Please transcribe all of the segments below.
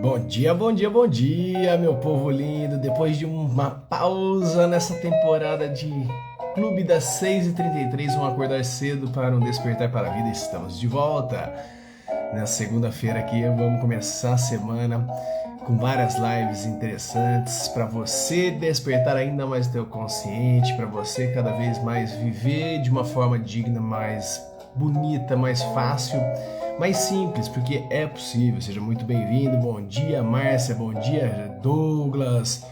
Bom dia, bom dia, bom dia, meu povo lindo. Depois de uma pausa nessa temporada de Clube das 6h33, um acordar cedo para um despertar para a vida, estamos de volta. Na segunda-feira aqui vamos começar a semana com várias lives interessantes para você despertar ainda mais teu consciente, para você cada vez mais viver de uma forma digna, mais bonita, mais fácil, mais simples, porque é possível. Seja muito bem-vindo. Bom dia, Márcia. Bom dia, Douglas.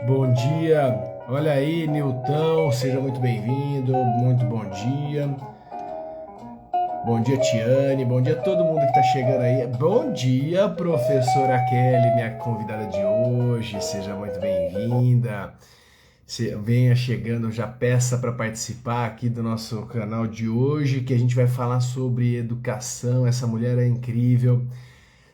Bom dia. Olha aí, Nilton. Seja muito bem-vindo. Muito bom dia. Bom dia, Tiane. Bom dia a todo mundo que está chegando aí. Bom dia, professora Kelly, minha convidada de hoje. Seja muito bem-vinda. Venha chegando, já peça para participar aqui do nosso canal de hoje, que a gente vai falar sobre educação. Essa mulher é incrível.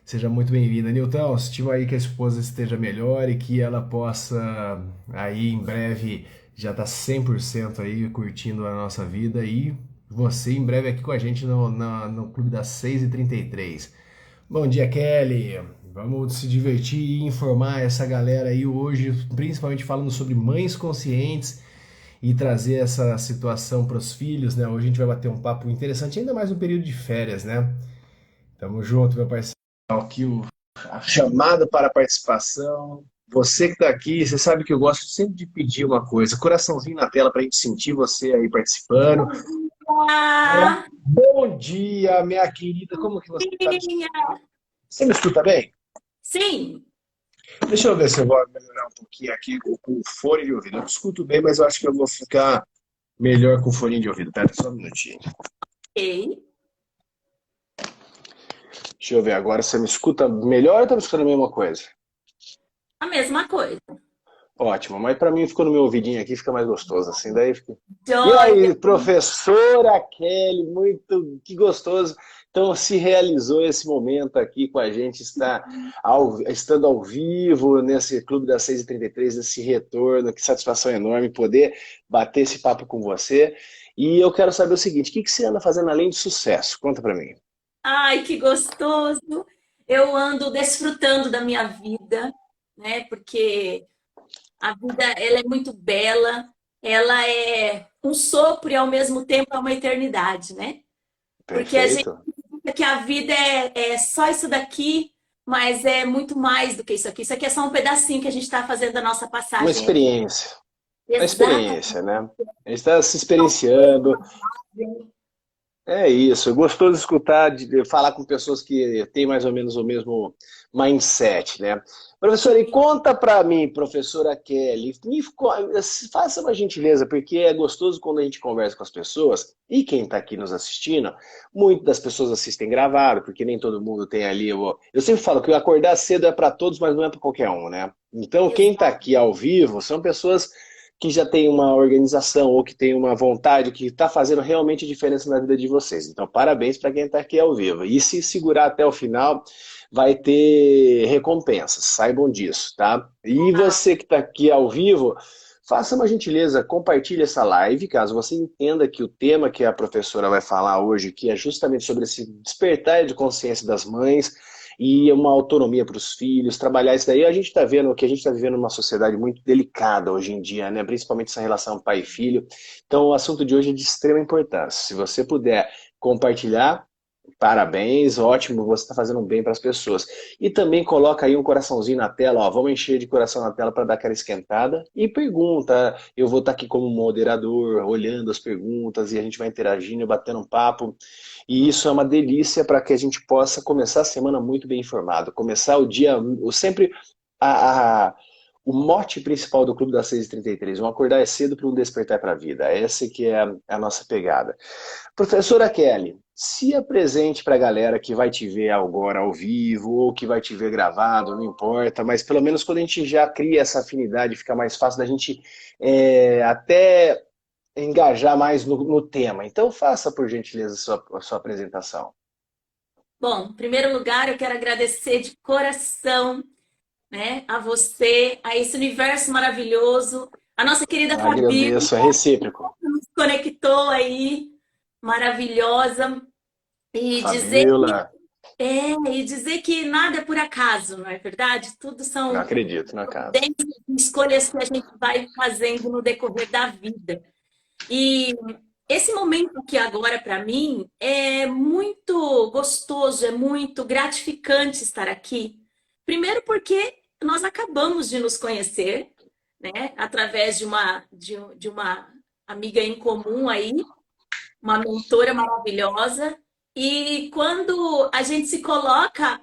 Seja muito bem-vinda. Nilton, estima aí que a esposa esteja melhor e que ela possa aí em breve já estar 100% aí curtindo a nossa vida e você em breve aqui com a gente no Clube das 6h33. Bom dia, Kelly. Vamos se divertir e informar essa galera aí hoje, principalmente falando sobre mães conscientes e trazer essa situação para os filhos, né? Hoje a gente vai bater um papo interessante, ainda mais no período de férias, né? Tamo junto, meu parceiro. Aqui a chamada para a participação. Você que está aqui, você sabe que eu gosto sempre de pedir uma coisa, coraçãozinho na tela para a gente sentir você aí participando. Olá, Bom dia, minha querida, como que você está? Filhinha. Você me escuta bem? Sim, Deixa eu ver se eu vou melhorar um pouquinho aqui com o fone de ouvido. Eu te escuto bem, mas eu acho que eu vou ficar melhor com o fone de ouvido. Pera só um minutinho. ok. Deixa eu ver agora, você me escuta melhor ou está me escutando a mesma coisa? A mesma coisa. Ótimo, mas para mim ficou no meu ouvidinho aqui, fica mais gostoso assim, daí fica... E Joia. aí, professora Kelly, muito que gostoso. Então se realizou esse momento aqui com a gente, estando ao vivo nesse Clube das 6h33, nesse retorno, que satisfação enorme poder bater esse papo com você. E eu quero saber o seguinte, o que você anda fazendo além de sucesso? Conta para mim. Ai, que gostoso. Eu ando desfrutando da minha vida, né? Porque a vida, ela é muito bela. Ela é um sopro e ao mesmo tempo é uma eternidade, né? Porque a gente Perfeito. pensa que a vida é só isso daqui, mas é muito mais do que isso aqui. Isso aqui é só um pedacinho que a gente está fazendo da nossa Uma passagem aqui. experiência. Uma Exatamente. experiência, né? A gente está se experienciando. É isso, é gostoso escutar, de falar com pessoas que têm mais ou menos o mesmo mindset, né? Professora, e conta para mim, professora Kelly, faça uma gentileza, porque é gostoso quando a gente conversa com as pessoas, e quem está aqui nos assistindo, muitas das pessoas assistem gravado, porque nem todo mundo tem ali. Eu sempre falo que acordar cedo é para todos, mas não é para qualquer um, né? Então, quem está aqui ao vivo são pessoas que já tem uma organização ou que tem uma vontade que está fazendo realmente diferença na vida de vocês. Então, parabéns para quem está aqui ao vivo. E se segurar até o final, vai ter recompensas, saibam disso, tá? E você que está aqui ao vivo, faça uma gentileza, compartilhe essa live, caso você entenda que o tema que a professora vai falar hoje, que é justamente sobre esse despertar de consciência das mães, e uma autonomia para os filhos, trabalhar isso daí. A gente está vendo que a gente está vivendo uma sociedade muito delicada hoje em dia, né? Principalmente essa relação pai e filho. Então, o assunto de hoje é de extrema importância. Se você puder compartilhar, parabéns, ótimo, você está fazendo um bem para as pessoas. E também coloca aí um coraçãozinho na tela, ó, vamos encher de coração na tela para dar aquela esquentada. E pergunta, eu vou estar aqui como moderador, olhando as perguntas e a gente vai interagindo, batendo um papo. E isso é uma delícia para que a gente possa começar a semana muito bem informado. Começar o dia, sempre a, o mote principal do Clube das 6h33, um acordar é cedo para um despertar para a vida. Essa que é a nossa pegada. Professora Kelly, se apresente para a galera que vai te ver agora ao vivo ou que vai te ver gravado, não importa, mas pelo menos quando a gente já cria essa afinidade, fica mais fácil da gente até engajar mais no tema. Então faça, por gentileza, a sua apresentação. Bom, em primeiro lugar, eu quero agradecer de coração, né, a você, a esse universo maravilhoso, a nossa querida Fabi, Agradeço, é recíproco. que nos conectou aí, maravilhosa, e dizer Fabiola. e dizer que nada é por acaso, não é verdade? Tudo Não são acredito, não acaso. dentro de escolhas que a gente vai fazendo no decorrer da vida. E esse momento aqui agora, para mim, é muito gostoso, é muito gratificante estar aqui. Primeiro porque nós acabamos de nos conhecer, né? Através de uma amiga em comum aí, uma mentora maravilhosa. E quando a gente se coloca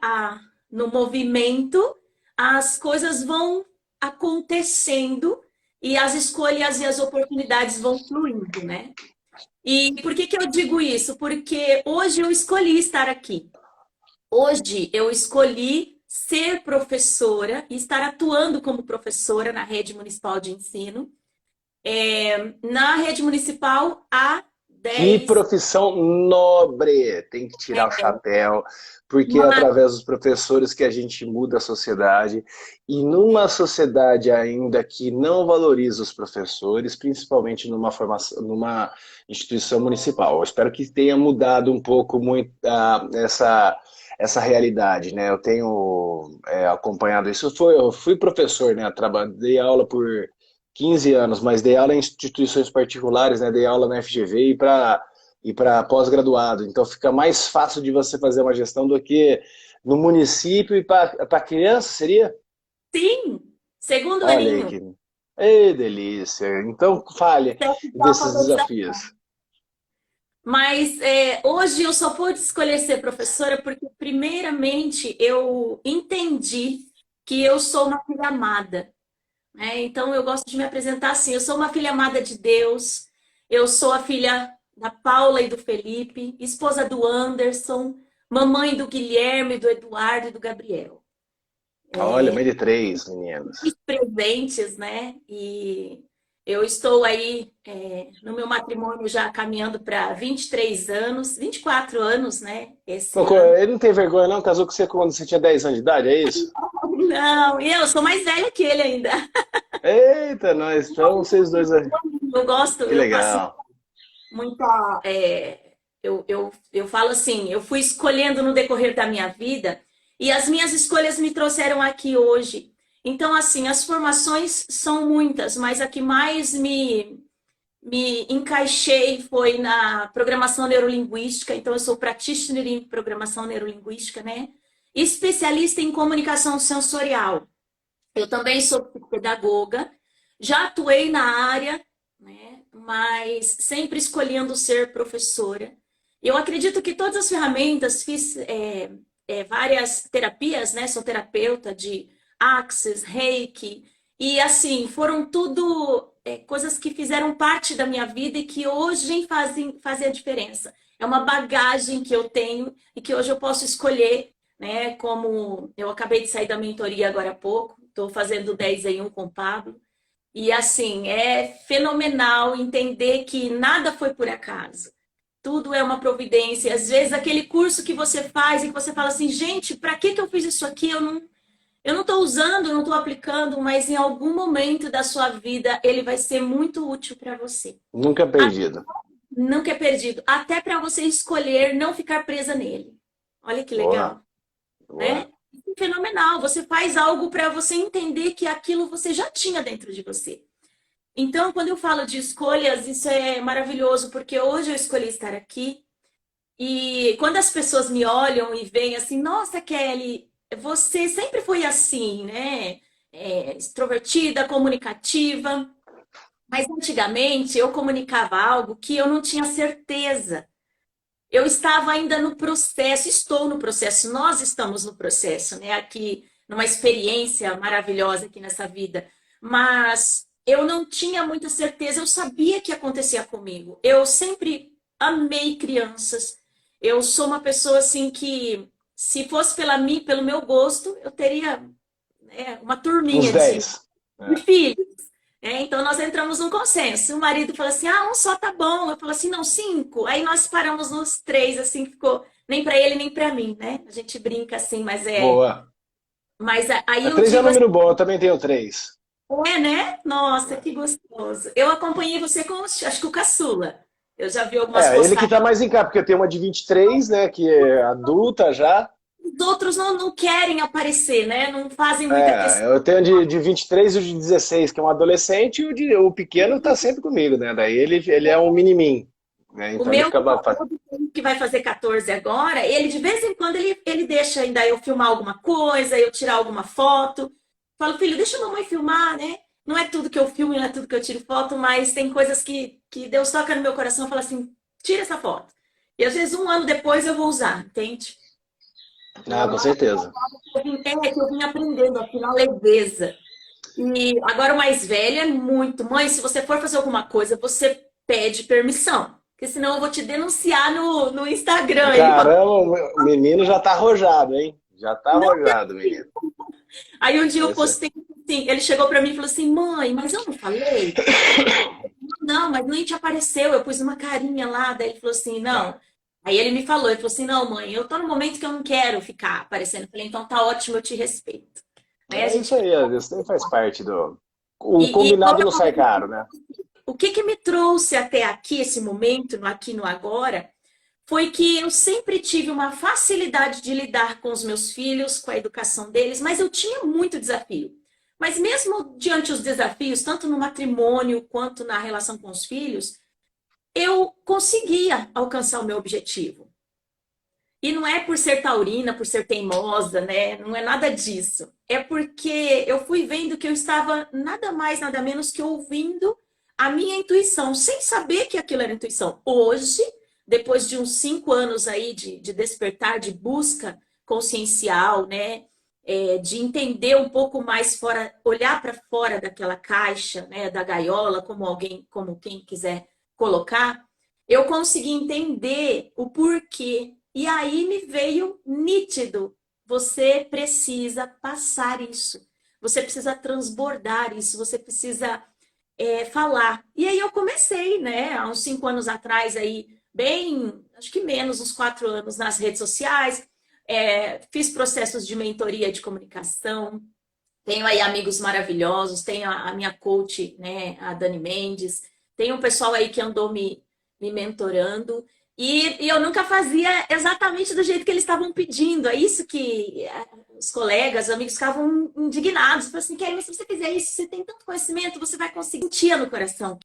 no movimento, as coisas vão acontecendo e as escolhas e as oportunidades vão fluindo, né? E por que que eu digo isso? Porque hoje eu escolhi estar aqui. Hoje eu escolhi ser professora e estar atuando como professora na rede municipal de ensino. Na rede municipal há Que 10. profissão nobre! Tem que tirar o chapéu, porque é através dos professores que a gente muda a sociedade. E numa sociedade ainda que não valoriza os professores, principalmente numa formação, numa instituição municipal. Eu espero que tenha mudado um pouco muito essa realidade, né? Eu tenho acompanhado isso. Eu fui professor, né? Dei aula por 15 anos, mas dei aula em instituições particulares, né? Dei aula na FGV e para pós-graduado. Então fica mais fácil de você fazer uma gestão do que no município e para criança, seria? Sim, segundo Olha aí aninho. que ei, delícia. Então fale Sete de desses alfabetização. desafios. Mas hoje eu só pude escolher ser professora porque, primeiramente, eu entendi que eu sou uma filha amada, né? Então, eu gosto de me apresentar assim: eu sou uma filha amada de Deus, eu sou a filha da Paula e do Felipe, esposa do Anderson, mamãe do Guilherme, do Eduardo e do Gabriel. Olha, mãe de três meninos. Presentes, né? E eu estou aí no meu matrimônio já caminhando para 23 anos, 24 anos, né? Esse ano. Ele não tem vergonha, não? Casou com você quando você tinha 10 anos de idade, é isso? Não, e eu sou mais velha que ele ainda. Eita, nós estamos vocês dois aí. Eu gosto, Que eu passo legal. muita. Eu falo assim, eu fui escolhendo no decorrer da minha vida e as minhas escolhas me trouxeram aqui hoje. Então, assim, as formações são muitas, mas a que mais me encaixei foi na programação neurolinguística. Então, eu sou practitioner em programação neurolinguística, né? Especialista em comunicação sensorial. Eu também sou pedagoga, já atuei na área, né? Mas sempre escolhendo ser professora. Eu acredito que todas as ferramentas, fiz várias terapias, né? Sou terapeuta de Access, Reiki, e assim, foram tudo coisas que fizeram parte da minha vida e que hoje fazem a diferença. É uma bagagem que eu tenho e que hoje eu posso escolher, né? Como eu acabei de sair da mentoria agora há pouco, estou fazendo 10 em 1 com o Pablo. E assim, é fenomenal entender que nada foi por acaso. Tudo é uma providência. Às vezes, aquele curso que você faz e que você fala assim, gente, para que que eu fiz isso aqui? Eu não estou usando, eu não estou aplicando, mas em algum momento da sua vida ele vai ser muito útil para você. Nunca perdido. Nunca é perdido. Até para você escolher não ficar presa nele. Olha que Boa, legal, boa. né? Fenomenal. Você faz algo para você entender que aquilo você já tinha dentro de você. Então, quando eu falo de escolhas, isso é maravilhoso, porque hoje eu escolhi estar aqui. E quando as pessoas me olham e veem assim, nossa, Kelly, você sempre foi assim, né? Extrovertida, comunicativa. Mas antigamente eu comunicava algo que eu não tinha certeza. Eu estava ainda no processo, estou no processo, nós estamos no processo, né? Aqui, numa experiência maravilhosa aqui nessa vida. Mas eu não tinha muita certeza, eu sabia que acontecia comigo. Eu sempre amei crianças. Eu sou uma pessoa assim que, se fosse pelo meu gosto, eu teria, né, uma Uns turminha de 10. de filhos. Então nós entramos num consenso. O marido falou assim: ah, um só tá bom. Eu falo assim: não, cinco. Aí nós paramos nos três, assim, ficou nem para ele nem para mim, né? A gente brinca assim, mas é. Boa. Mas aí eu 3 é um digo assim: número bom, eu também tenho 3. né? Nossa, que gostoso. Eu acompanhei você com, acho que o caçula. Eu já vi algumas Ele que postagens. tá mais em cá, porque eu tenho uma de 23, né, que é adulta já. os outros não querem aparecer, né? Não fazem muita questão. Eu tenho de 23 e o de 16, que é um adolescente, e o pequeno tá sempre comigo, né? Daí ele é um mini-mim, né? O Então ele meu acaba... que vai fazer 14 agora, ele de vez em quando ele deixa ainda eu filmar alguma coisa, eu tirar alguma foto. Falo, filho, deixa a mamãe filmar, né? Não é tudo que eu filmo, não é tudo que eu tiro foto, mas tem coisas que Deus toca no meu coração e fala assim, tira essa foto. E às vezes um ano depois eu vou usar, entende? Ah, com certeza. Que eu vim aprendendo aqui na leveza. E agora o mais velho é muito. Mãe, se você for fazer alguma coisa, você pede permissão. Porque senão eu vou te denunciar no Instagram. Ele fala, Caramba, o menino já tá arrojado, hein? Já tá não. arrojado, menino. Aí um dia eu Esse... postei assim, ele chegou pra mim e falou assim, mãe, mas eu não falei? Não, mas nem te apareceu. Eu pus uma carinha lá, daí ele falou assim, não. Aí ele me falou, ele falou assim, não, mãe, eu tô no momento que eu não quero ficar aparecendo. Eu falei, então tá ótimo, eu te respeito. Aí a É isso gente. aí, isso nem faz parte do... O E como combinado eu não sai caro, né? O que me trouxe até aqui, esse momento, no aqui e no agora, foi que eu sempre tive uma facilidade de lidar com os meus filhos, com a educação deles, mas eu tinha muito desafio. Mas mesmo diante dos desafios, tanto no matrimônio quanto na relação com os filhos, eu conseguia alcançar o meu objetivo. E não é por ser taurina, por ser teimosa, né? Não é nada disso. É porque eu fui vendo que eu estava nada mais, nada menos que ouvindo a minha intuição, sem saber que aquilo era intuição. Hoje, depois de uns 5 anos aí de despertar, de busca consciencial, né? De entender um pouco mais fora, olhar para fora daquela caixa, né? Da gaiola, como alguém, como quem quiser colocar, eu consegui entender o porquê. E aí me veio nítido. Você precisa passar isso. Você precisa transbordar isso. Você precisa falar. E aí eu comecei, né? Há uns 5 anos atrás aí, bem, acho que menos, uns 4 anos nas redes sociais. Fiz processos de mentoria de comunicação. Tenho aí amigos maravilhosos. Tenho a minha coach, né? A Dani Mendes. Tem um pessoal aí que andou me mentorando. E eu nunca fazia exatamente do jeito que eles estavam pedindo. É isso que os colegas, os amigos ficavam indignados. Falaram assim, Kelly, mas se você fizer isso, você tem tanto conhecimento, você vai conseguir sentir no coração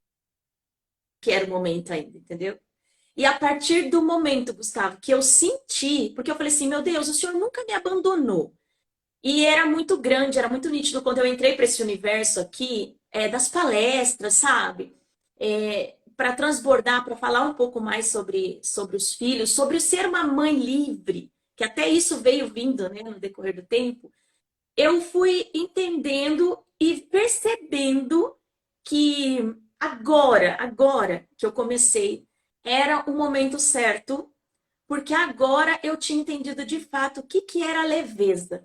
que era o momento ainda, entendeu? E a partir do momento, Gustavo, que eu senti, porque eu falei assim, meu Deus, o senhor nunca me abandonou. E era muito grande, era muito nítido quando eu entrei para esse universo aqui, das palestras, sabe? Para transbordar, para falar um pouco mais sobre os filhos, sobre ser uma mãe livre, que até isso veio vindo, né, no decorrer do tempo, eu fui entendendo e percebendo que agora que eu comecei, era o momento certo, porque agora eu tinha entendido de fato o que era leveza.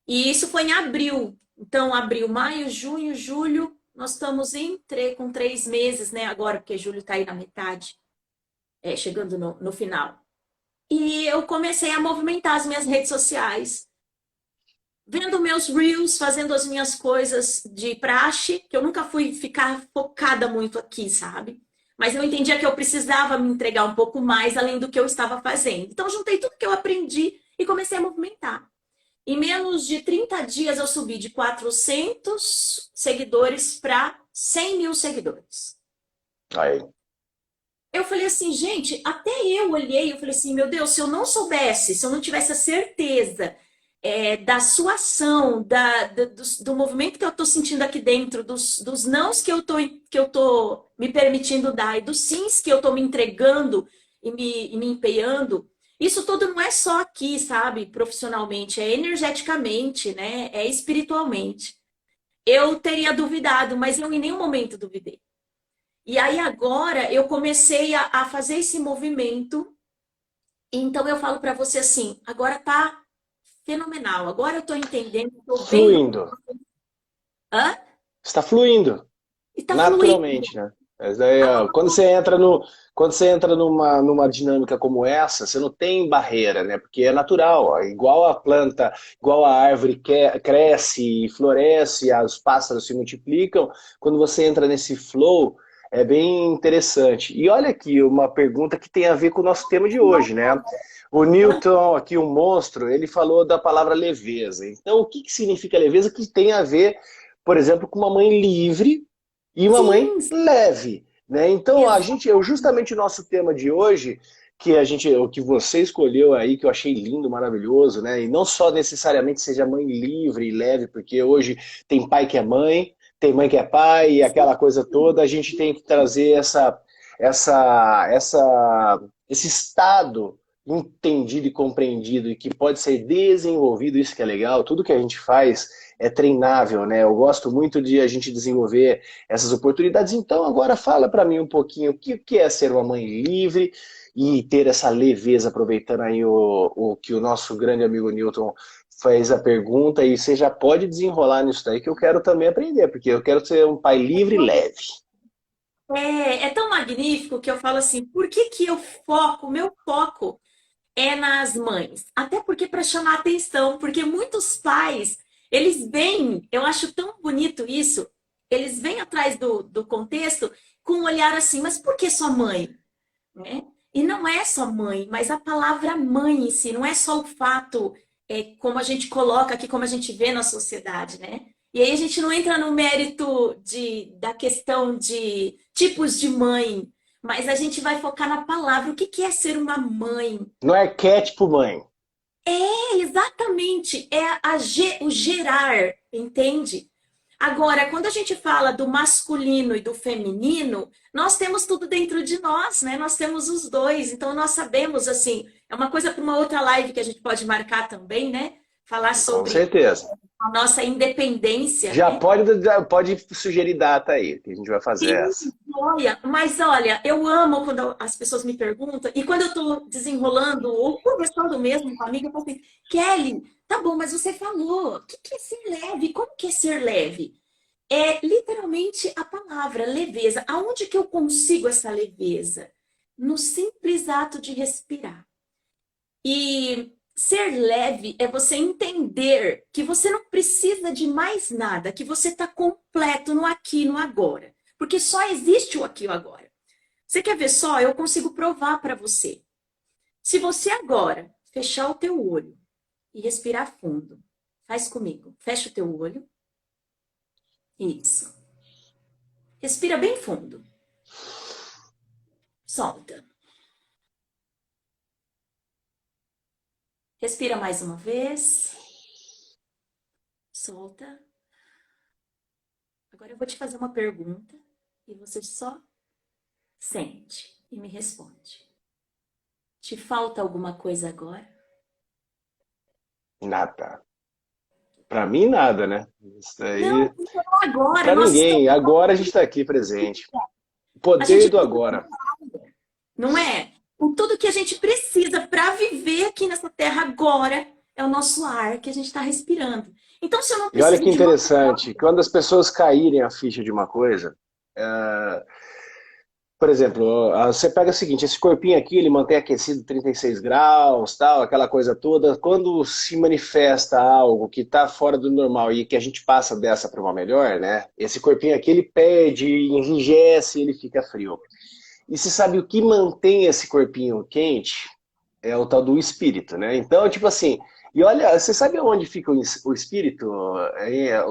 E isso foi em abril. Então, abril, maio, junho, julho, nós estamos com 3 meses, né? Agora, porque julho está aí na metade, chegando no final. E eu comecei a movimentar as minhas redes sociais, vendo meus reels, fazendo as minhas coisas de praxe, que eu nunca fui ficar focada muito aqui, sabe? Mas eu entendia que eu precisava me entregar um pouco mais além do que eu estava fazendo. Então, juntei tudo que eu aprendi e comecei a movimentar. Em menos de 30 dias, eu subi de 400 seguidores para 100 mil seguidores. Aí. Eu falei assim, gente, até eu olhei, eu falei assim, meu Deus, se eu não soubesse, se eu não tivesse a certeza da sua ação, do movimento que eu estou sentindo aqui dentro, dos nãos que eu tô me permitindo dar e dos sims que eu estou me entregando e me empenhando, isso tudo não é só aqui, sabe, profissionalmente, é energeticamente, né? É espiritualmente. Eu teria duvidado, mas eu em nenhum momento duvidei. E aí agora eu comecei a fazer esse movimento. Então eu falo para você assim, agora tá fenomenal. Agora eu tô entendendo, tô vendo. Fluindo. Hã? Está fluindo. E tá fluindo. Naturalmente, né? Mas daí, ó, quando você entra numa dinâmica como essa, você não tem barreira, né? Porque é natural, ó, igual a planta, igual a árvore cresce e floresce, os pássaros se multiplicam, quando você entra nesse flow, é bem interessante. E olha aqui uma pergunta que tem a ver com o nosso tema de hoje, né? O Newton, aqui um monstro, ele falou da palavra leveza. Então, o que que significa leveza? Que tem a ver, por exemplo, com uma mãe livre e uma mãe Sim, leve, né? Então, exatamente. justamente o nosso tema de hoje, o que você escolheu aí, que eu achei lindo, maravilhoso, né? E não só necessariamente seja mãe livre e leve, porque hoje tem pai que é mãe, tem mãe que é pai, e aquela coisa toda, a gente tem que trazer esse estado entendido e compreendido e que pode ser desenvolvido, isso que é legal, tudo que a gente faz é treinável, né? Eu gosto muito de a gente desenvolver essas oportunidades. Então, agora fala para mim um pouquinho o que é ser uma mãe livre e ter essa leveza, aproveitando aí o que o nosso grande amigo Newton fez a pergunta, e você já pode desenrolar nisso daí, que eu quero também aprender, porque eu quero ser um pai livre e leve. É tão magnífico que eu falo assim, por que que eu foco, meu foco é nas mães? Até porque para chamar atenção, porque muitos pais, eles vêm, eu acho tão bonito isso, eles vêm atrás do contexto com um olhar assim, mas por que sua mãe? Né? E não é só mãe, mas a palavra mãe em si, não é só o fato, como a gente coloca aqui, como a gente vê na sociedade, né? E aí a gente não entra no mérito da questão de tipos de mãe, mas a gente vai focar na palavra. O que que é ser uma mãe? Não é arquétipo, mãe. Exatamente, é o gerar, entende? Agora, quando a gente fala do masculino e do feminino, nós temos tudo dentro de nós, né? Nós temos os dois, então nós sabemos, assim, é uma coisa para uma outra live que a gente pode marcar também, né? Falar Com sobre certeza. a nossa independência, Já né? pode sugerir data aí, que a gente vai fazer Sim, essa. olha, mas olha, eu amo quando as pessoas me perguntam, e quando eu estou desenrolando ou conversando mesmo com a amiga, eu falo assim, Kelly, tá bom, mas você falou, o que que é ser leve? Como que é ser leve? É literalmente a palavra leveza. Aonde que eu consigo essa leveza? No simples ato de respirar. E ser leve é você entender que você não precisa de mais nada, que você está completo no aqui e no agora. Porque só existe o aqui e o agora. Você quer ver só? Eu consigo provar para você. Se você agora fechar o teu olho e respirar fundo, faz comigo. Fecha o teu olho. Isso. Respira bem fundo. Solta. Respira mais uma vez. Solta. Agora eu vou te fazer uma pergunta e você só sente e me responde. Te falta alguma coisa agora? Nada. Para mim, nada, né? Isso Não, aí, não agora. para Nós estamos. ninguém. Agora a gente está aqui presente. O A poder gente do precisa, agora. não é? O tudo que a gente precisa para viver aqui nessa terra agora é o nosso ar que a gente está respirando. Então, se eu não E olha preciso que de uma. interessante, quando as pessoas caírem a ficha de uma coisa, é, por exemplo, você pega o seguinte, esse corpinho aqui, ele mantém aquecido 36 graus, tal, aquela coisa toda. Quando se manifesta algo que está fora do normal e que a gente passa dessa para uma melhor, né? Esse corpinho aqui, ele perde, enrijece, ele fica frio. E se sabe o que mantém esse corpinho quente? É o tal do espírito, né? Então, tipo assim, e olha, você sabe onde fica o espírito?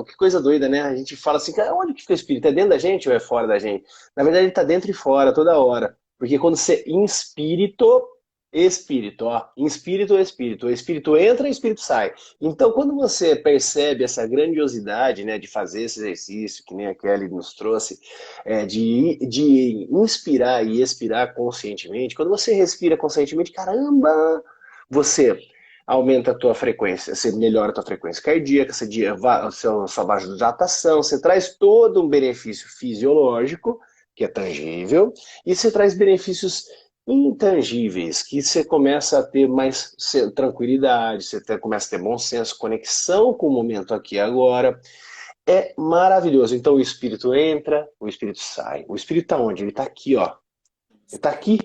Que coisa doida, né? A gente fala assim, cara, onde que fica o espírito? É dentro da gente ou é fora da gente? Na verdade, ele tá dentro e fora, toda hora. Porque quando você espírito, ó, inspírito, espírito, o espírito entra e o espírito sai. Então, quando você percebe essa grandiosidade, né, de fazer esse exercício, que nem a Kelly nos trouxe, de inspirar e expirar conscientemente, quando você respira conscientemente, caramba, você aumenta a tua frequência, você melhora a tua frequência cardíaca, sua vasodilatação, você traz todo um benefício fisiológico, que é tangível, e você traz benefícios intangíveis, que você começa a ter mais tranquilidade, começa a ter bom senso, conexão com o momento aqui e agora. É maravilhoso. Então o espírito entra, o espírito sai. O espírito está onde? Ele está aqui, ó. Ele está aqui,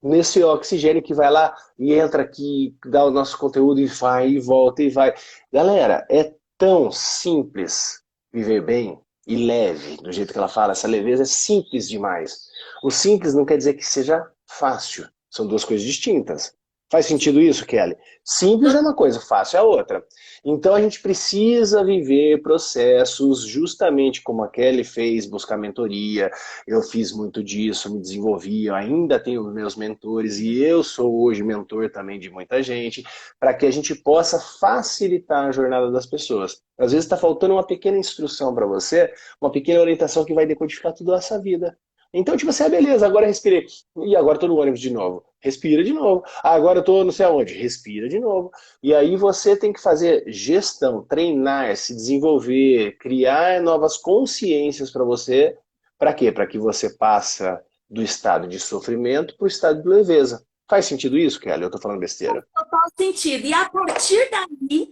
nesse oxigênio que vai lá e entra aqui, dá o nosso conteúdo e vai, e volta, e vai. Galera, é tão simples viver bem e leve, do jeito que ela fala. Essa leveza é simples demais. O simples não quer dizer que seja fácil. São duas coisas distintas. Faz sentido isso, Kelly? Simples é uma coisa, fácil é outra. Então a gente precisa viver processos justamente como a Kelly fez, buscar mentoria. Eu fiz muito disso, me desenvolvi, eu ainda tenho meus mentores e eu sou hoje mentor também de muita gente, para que a gente possa facilitar a jornada das pessoas. Às vezes está faltando uma pequena instrução para você, uma pequena orientação que vai decodificar toda essa vida. Então, tipo assim, beleza, agora respirei. E agora tô no ônibus de novo. Respira de novo. Ah, agora eu tô não sei aonde. Respira de novo. E aí você tem que fazer gestão, treinar, se desenvolver, criar novas consciências para você. Para quê? Para que você passa do estado de sofrimento para o estado de leveza. Faz sentido isso, Kelly? Eu tô falando besteira. Total sentido. E a partir daí,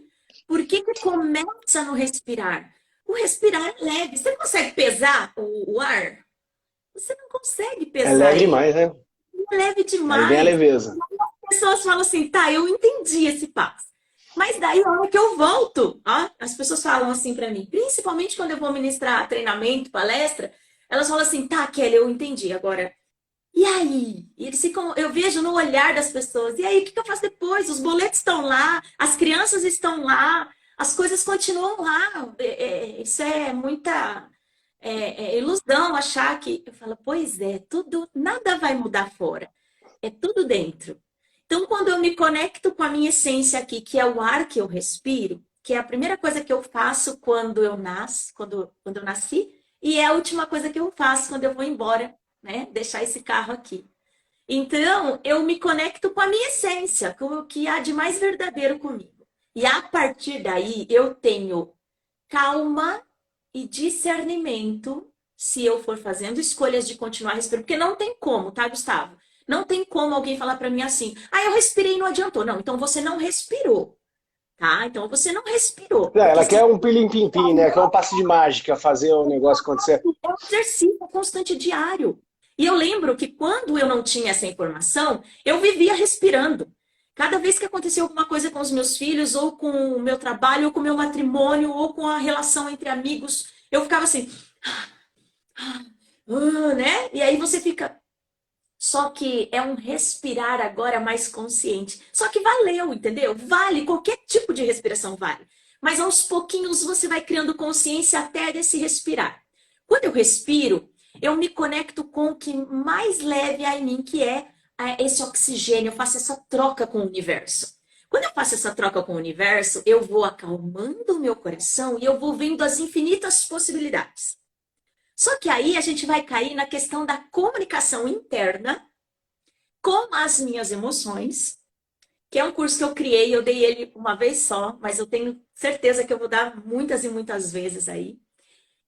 por que que começa no respirar? O respirar é leve. Você consegue pesar o ar? Você não consegue É pesar leve ele. demais, né? É leve Aí vem a demais. leveza. As pessoas falam assim, tá, eu entendi esse passo. Mas daí, a hora que eu volto, ó, as pessoas falam assim pra mim, principalmente quando eu vou ministrar treinamento, palestra, elas falam assim, tá, Kelly, eu entendi. Agora, e aí? E eles ficam, eu vejo no olhar das pessoas, e aí, o que que eu faço depois? Os boletos estão lá, as crianças estão lá, as coisas continuam lá. Isso é muita ilusão achar que. Eu falo, pois é, tudo, nada vai mudar fora. É tudo dentro. Então, quando eu me conecto com a minha essência aqui, que é o ar que eu respiro, que é a primeira coisa que eu faço quando eu nasço, quando eu nasci, e é a última coisa que eu faço quando eu vou embora, né? Deixar esse carro aqui. Então, eu me conecto com a minha essência, com o que há de mais verdadeiro comigo. E a partir daí, eu tenho calma e discernimento se eu for fazendo escolhas de continuar respirando. Porque não tem como, tá, Gustavo? Não tem como alguém falar para mim assim, ah, eu respirei e não adiantou. Não, então você não respirou, tá? Então você não respirou. Não, Porque ela se quer um pilim-pim-pim, né? Quer um passe de mágica, fazer o negócio acontecer. é um exercício constante diário. E eu lembro que quando eu não tinha essa informação, eu vivia respirando. Cada vez que acontecia alguma coisa com os meus filhos, ou com o meu trabalho, ou com o meu matrimônio, ou com a relação entre amigos, eu ficava assim, né? E aí você fica. Só que é um respirar agora mais consciente. Só que valeu, entendeu? Vale, qualquer tipo de respiração vale. Mas aos pouquinhos você vai criando consciência até desse respirar. Quando eu respiro, eu me conecto com o que mais leve há em mim, que é esse oxigênio. Eu faço essa troca com o universo. Quando eu faço essa troca com o universo, eu vou acalmando o meu coração e eu vou vendo as infinitas possibilidades. Só que aí a gente vai cair na questão da comunicação interna com as minhas emoções, que é um curso que eu criei, eu dei ele uma vez só, mas eu tenho certeza que eu vou dar muitas e muitas vezes aí.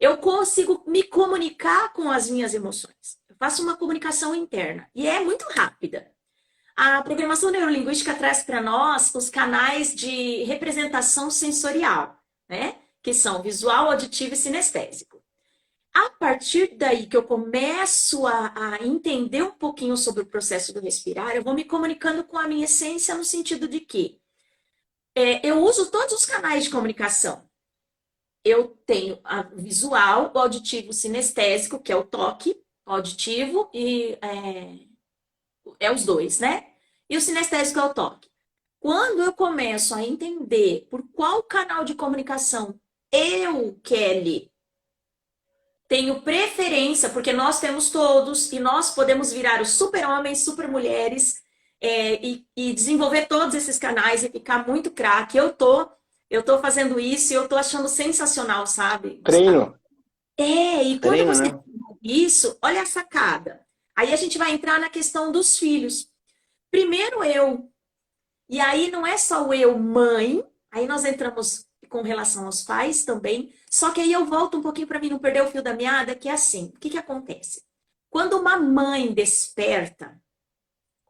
Eu consigo me comunicar com as minhas emoções. Eu faço uma comunicação interna e é muito rápida. A programação neurolinguística traz para nós os canais de representação sensorial, né? Que são visual, auditivo e sinestésico. A partir daí que eu começo a entender um pouquinho sobre o processo do respirar, eu vou me comunicando com a minha essência no sentido de que eu uso todos os canais de comunicação. Eu tenho a visual, o auditivo, o sinestésico, que é o toque, o auditivo e é os dois, né? E o sinestésico é o toque. Quando eu começo a entender por qual canal de comunicação eu, Kelly, tenho preferência, porque nós temos todos e nós podemos virar os super-homens, super-mulheres e desenvolver todos esses canais e ficar muito craque. Eu tô fazendo isso e eu tô achando sensacional, sabe, Gustavo? Treino. E quando Treino, você né? tem isso, olha a sacada. Aí a gente vai entrar na questão dos filhos. Primeiro eu, e aí não é só o eu, mãe, aí nós entramos com relação aos pais também, só que aí eu volto um pouquinho para mim não perder o fio da meada, que é assim, o que que acontece? Quando uma mãe desperta,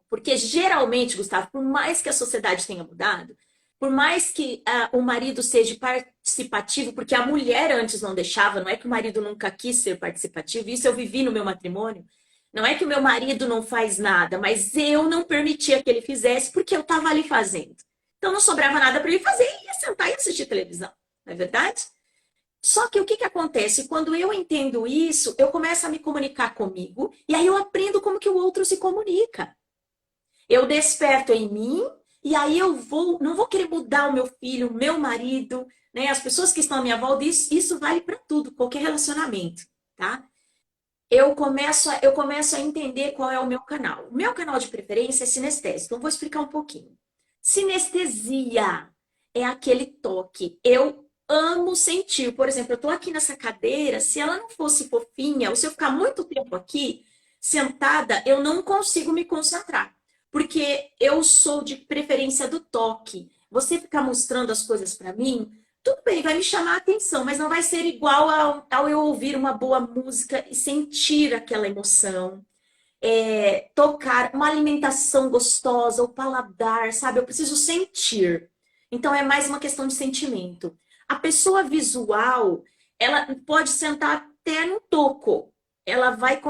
porque geralmente, Gustavo, por mais que a sociedade tenha mudado, por mais que o marido seja participativo, porque a mulher antes não deixava, não é que o marido nunca quis ser participativo, isso eu vivi no meu matrimônio, não é que o meu marido não faz nada, mas eu não permitia que ele fizesse porque eu estava ali fazendo. Então não sobrava nada para ele fazer, ele ia sentar e assistir televisão, não é verdade? Só que o que que acontece? Quando eu entendo isso, eu começo a me comunicar comigo e aí eu aprendo como que o outro se comunica. Eu desperto em mim e aí não vou querer mudar o meu filho, o meu marido, né? As pessoas que estão à minha volta, isso vale para tudo, qualquer relacionamento, tá? Eu começo a entender qual é o meu canal. O meu canal de preferência é sinestésico. Então, vou explicar um pouquinho. Sinestesia é aquele toque. Eu amo sentir. Por exemplo, eu estou aqui nessa cadeira, se ela não fosse fofinha, ou se eu ficar muito tempo aqui, sentada, eu não consigo me concentrar. Porque eu sou de preferência do toque. Você ficar mostrando as coisas para mim, tudo bem, vai me chamar a atenção, mas não vai ser igual ao eu ouvir uma boa música e sentir aquela emoção. Tocar, uma alimentação gostosa, o paladar, sabe? Eu preciso sentir. Então é mais uma questão de sentimento. A pessoa visual, ela pode sentar até no toco. Ela vai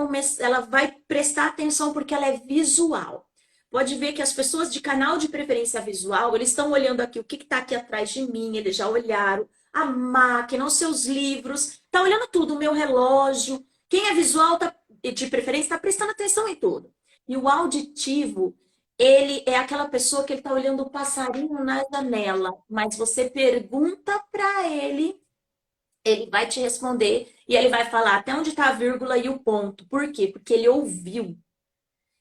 prestar atenção porque ela é visual. Pode ver que as pessoas de canal de preferência visual, eles estão olhando aqui o que está aqui atrás de mim, eles já olharam a máquina, os seus livros, está olhando tudo, o meu relógio. Quem é visual de preferência está prestando atenção em tudo. E o auditivo, ele é aquela pessoa que ele está olhando o passarinho na janela, mas você pergunta para ele vai te responder e ele vai falar até onde está a vírgula e o ponto. Por quê? Porque ele ouviu.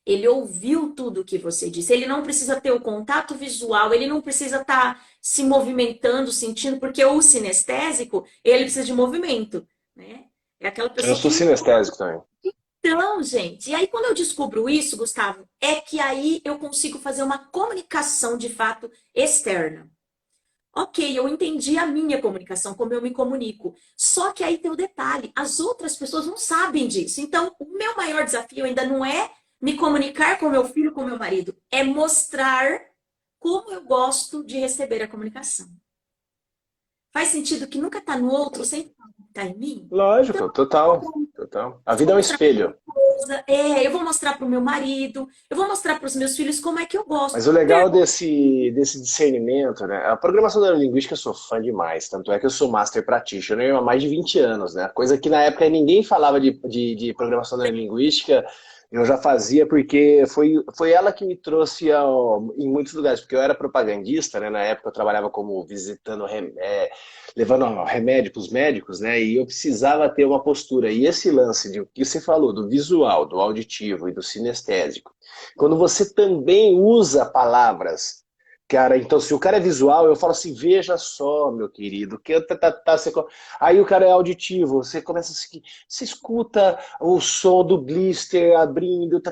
Ele ouviu tudo o que você disse. Ele não precisa ter o contato visual, ele não precisa estar se movimentando, sentindo, porque o sinestésico, ele precisa de movimento, né? É aquela Eu pessoa sou que... sinestésico também. Então, gente, e aí quando eu descubro isso, Gustavo, é que aí eu consigo fazer uma comunicação de fato externa. Ok, eu entendi a minha comunicação, como eu me comunico. Só que aí tem o detalhe, as outras pessoas não sabem disso. Então, o meu maior desafio ainda não é me comunicar com meu filho, com meu marido, é mostrar como eu gosto de receber a comunicação. Faz sentido que nunca está no outro, sempre está em mim? Então, Lógico, total, total. A vida é um espelho. eu vou mostrar para o meu marido, eu vou mostrar para os meus filhos como é que eu gosto. Mas o legal desse discernimento, né? A programação neurolinguística eu sou fã demais, tanto é que eu sou master practitioner há mais de 20 anos, né? Coisa que na época ninguém falava de programação neurolinguística, eu já fazia porque foi ela que me trouxe em muitos lugares, porque eu era propagandista, né? Na época eu trabalhava como levando remédio para os médicos, né? E eu precisava ter uma postura. E esse lance de o que você falou, do visual, do auditivo e do sinestésico, quando você também usa palavras, cara, então se o cara é visual, eu falo assim, veja só, meu querido, aí o cara é auditivo, você começa a você escuta o som do blister abrindo,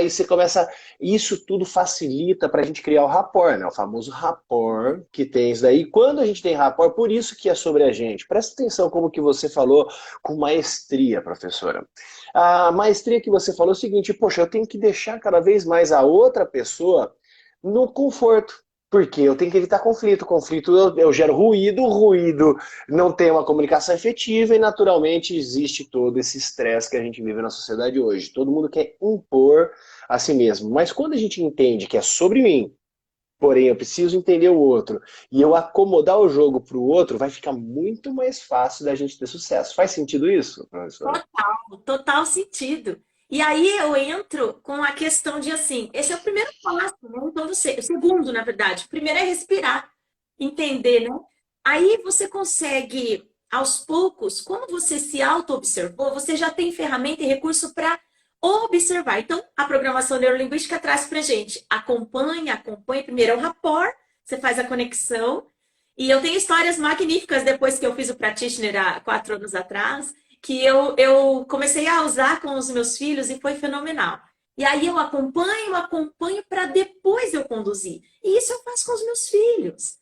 e você começa, isso tudo facilita pra gente criar o rapport, né? O famoso rapport que tem isso daí. Quando a gente tem rapport, por isso que é sobre a gente. Presta atenção como que você falou com maestria, professora. A maestria que você falou é o seguinte, poxa, eu tenho que deixar cada vez mais a outra pessoa no conforto. Porque eu tenho que evitar conflito. Conflito eu gero ruído, ruído não tem uma comunicação efetiva e naturalmente existe todo esse estresse que a gente vive na sociedade hoje. Todo mundo quer impor a si mesmo. Mas quando a gente entende que é sobre mim, porém eu preciso entender o outro e eu acomodar o jogo para o outro, vai ficar muito mais fácil da gente ter sucesso. Faz sentido isso, professora? Total sentido. E aí eu entro com a questão de assim, esse é o primeiro passo, né? Então você, o segundo, na verdade, o primeiro é respirar, entender, né? Aí você consegue, aos poucos, quando você se auto-observou, você já tem ferramenta e recurso para observar. Então, a programação neurolinguística traz pra gente, acompanha, primeiro é o rapport, você faz a conexão, e eu tenho histórias magníficas depois que eu fiz o practitioner há 4 anos atrás, que eu comecei a usar com os meus filhos e foi fenomenal. E aí eu acompanho para depois eu conduzir. E isso eu faço com os meus filhos.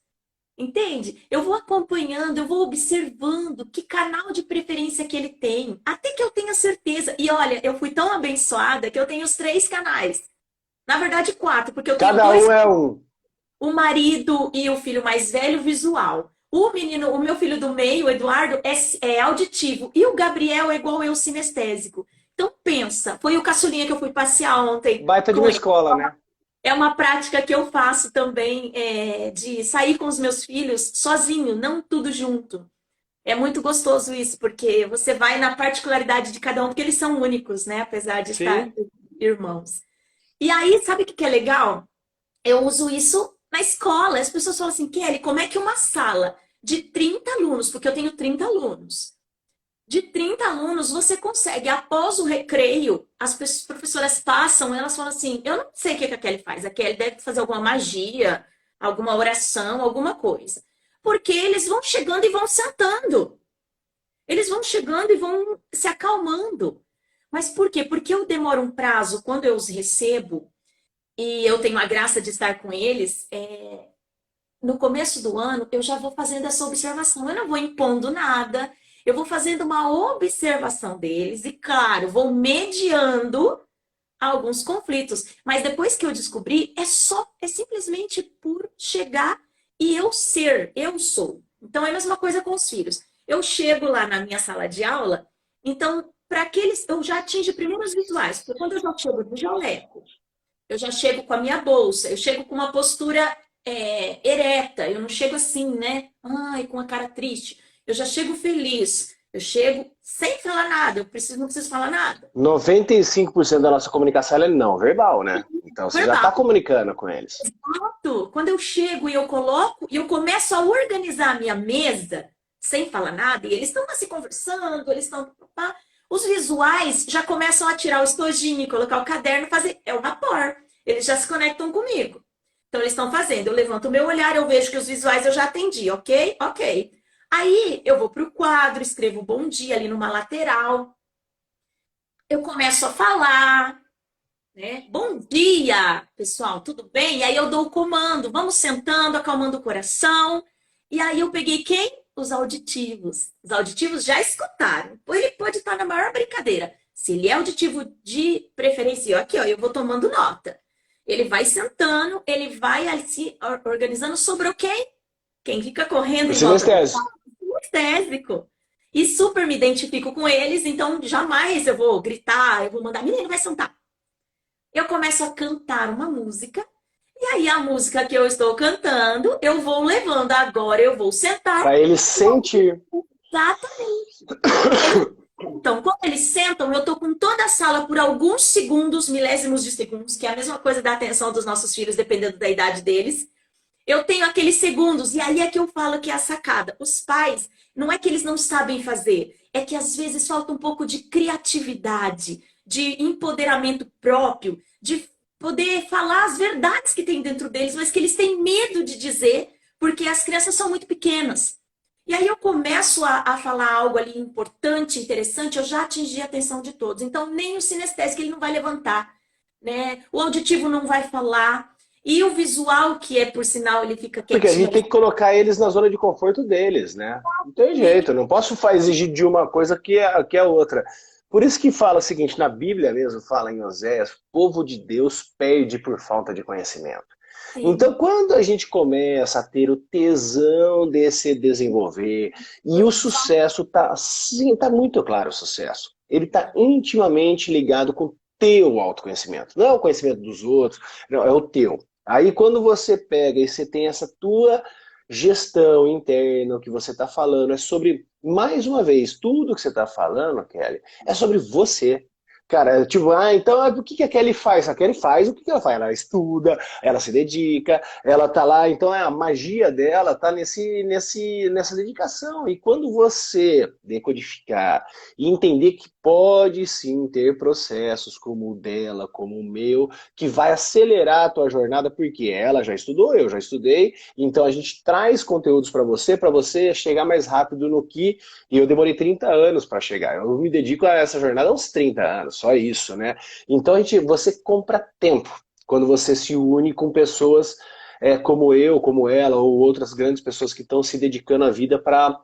Entende? Eu vou acompanhando, eu vou observando que canal de preferência que ele tem, até que eu tenha certeza. E olha, eu fui tão abençoada que eu tenho os 3 canais. Na verdade, 4, porque eu tenho Cada dois, um é um. o marido e o filho mais velho, visual. O meu filho do meio, o Eduardo, é auditivo. E o Gabriel é igual eu, sinestésico. Então, pensa, foi o caçulinha que eu fui passear ontem Baita de com uma ele. escola, né? É uma prática que eu faço também, de sair com os meus filhos sozinho, não tudo junto. É muito gostoso isso, porque você vai na particularidade de cada um, porque eles são únicos, né? Apesar de estar Sim. irmãos. E aí, sabe o que que é legal? Eu uso isso na escola. As pessoas falam assim, Kelly, como é que uma sala de 30 alunos, porque eu tenho 30 alunos, de 30 alunos, você consegue, após o recreio, professoras passam, elas falam assim, eu não sei o que que a Kelly faz. A Kelly deve fazer alguma magia, alguma oração, alguma coisa. Porque eles vão chegando e vão sentando. Eles vão chegando e vão se acalmando. Mas por quê? Porque eu demoro um prazo, quando eu os recebo, e eu tenho a graça de estar com eles, no começo do ano, eu já vou fazendo essa observação. Eu não vou impondo nada, eu vou fazendo uma observação deles e, claro, vou mediando alguns conflitos. Mas depois que eu descobri, é simplesmente por chegar e eu ser, eu sou. Então é a mesma coisa com os filhos. Eu chego lá na minha sala de aula, então, para aqueles, eu já atingo primeiro os visuais, porque quando eu já chego do jaleco, eu já chego com a minha bolsa, eu chego com uma postura ereta, eu não chego assim, né? Ai, com a cara triste. Eu já chego feliz, eu chego sem falar nada, não preciso falar nada. 95% da nossa comunicação ela é não verbal, né? Então você já está Verbal. comunicando com eles. Exato. Quando eu chego e eu coloco, e eu começo a organizar a minha mesa, sem falar nada, e eles estão assim conversando, eles estão. Os visuais já começam a tirar o estojinho, colocar o caderno, fazer. É o rapport. Eles já se conectam comigo. Então, eles estão fazendo. Eu levanto o meu olhar, eu vejo que os visuais eu já atendi, ok? Ok. Aí, eu vou para o quadro, escrevo bom dia ali numa lateral. Eu começo a falar, né? Bom dia, pessoal, tudo bem? E aí eu dou o comando, vamos sentando, acalmando o coração. E aí eu peguei quem? Os auditivos. Os auditivos já escutaram. Ele pode estar na maior brincadeira. Se ele é auditivo de preferência, aqui, ó, eu vou tomando nota. Ele vai sentando, ele vai se organizando sobre o quem? Quem fica correndo O em volta do sinestésico. sinestésico. E super me identifico com eles, então jamais eu vou gritar, eu vou mandar, menino, vai sentar. Eu começo a cantar uma música, e aí a música que eu estou cantando, eu vou levando agora, eu vou sentar. Para eles sentir. Exatamente. Então, quando eles sentam, eu estou com toda a sala por alguns segundos, milésimos de segundos, que é a mesma coisa da atenção dos nossos filhos, dependendo da idade deles. Eu tenho aqueles segundos, e aí é que eu falo que é a sacada. Os pais, não é que eles não sabem fazer, é que às vezes falta um pouco de criatividade, de empoderamento próprio, de poder falar as verdades que tem dentro deles, mas que eles têm medo de dizer, porque as crianças são muito pequenas. E aí eu começo a falar algo ali importante, interessante, eu já atingi a atenção de todos. Então, nem o sinestésico ele não vai levantar, né? O auditivo não vai falar. E o visual, que é, por sinal, ele fica Porque a quietinho gente ali. tem que colocar eles na zona de conforto deles, né? Não tem jeito, eu não posso exigir de uma coisa que é outra. Por isso que fala o seguinte, na Bíblia mesmo, fala em Oséias, o povo de Deus perde por falta de conhecimento. Então, Sim, quando a gente começa a ter o tesão de se desenvolver, e o sucesso tá, sim, tá muito claro o sucesso. Ele está intimamente ligado com o teu autoconhecimento. Não é o conhecimento dos outros, não, é o teu. Aí quando você pega e você tem essa tua gestão interna, o que você está falando, é sobre, mais uma vez, tudo que você está falando, Kelly, é sobre você. Cara, tipo, então o que a Kelly faz? A Kelly faz o que ela faz? Ela estuda, ela se dedica, ela tá lá, então a magia dela tá nessa dedicação. E quando você decodificar e entender que pode sim ter processos como o dela, como o meu, que vai acelerar a tua jornada, porque ela já estudou, eu já estudei, então a gente traz conteúdos para você chegar mais rápido no que e eu demorei 30 anos para chegar. Eu me dedico a essa jornada há uns 30 anos, só isso, né? Então você compra tempo quando você se une com pessoas como eu, como ela, ou outras grandes pessoas que estão se dedicando à vida para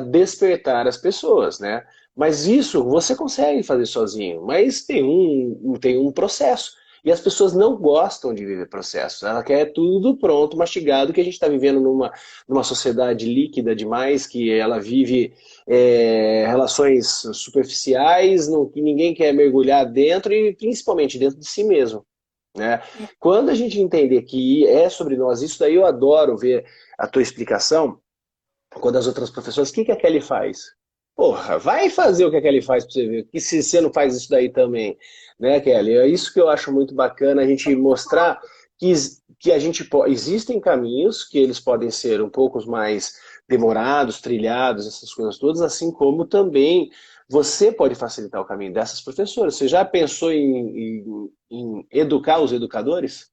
despertar as pessoas, né? Mas isso você consegue fazer sozinho, mas tem um processo. E as pessoas não gostam de viver processos. Ela quer tudo pronto, mastigado, que a gente está vivendo numa sociedade líquida demais, que ela vive relações superficiais, que ninguém quer mergulhar dentro e principalmente dentro de si mesmo. Né? Quando a gente entender que é sobre nós, isso daí eu adoro ver a tua explicação, quando as outras professoras, o que a Kelly faz? Porra, vai fazer o que a Kelly faz pra você ver. Que se você não faz isso daí também, né, Kelly? É isso que eu acho muito bacana, a gente mostrar que a gente existem caminhos que eles podem ser um pouco mais demorados, trilhados, essas coisas todas, assim como também você pode facilitar o caminho dessas professoras. Você já pensou em educar os educadores?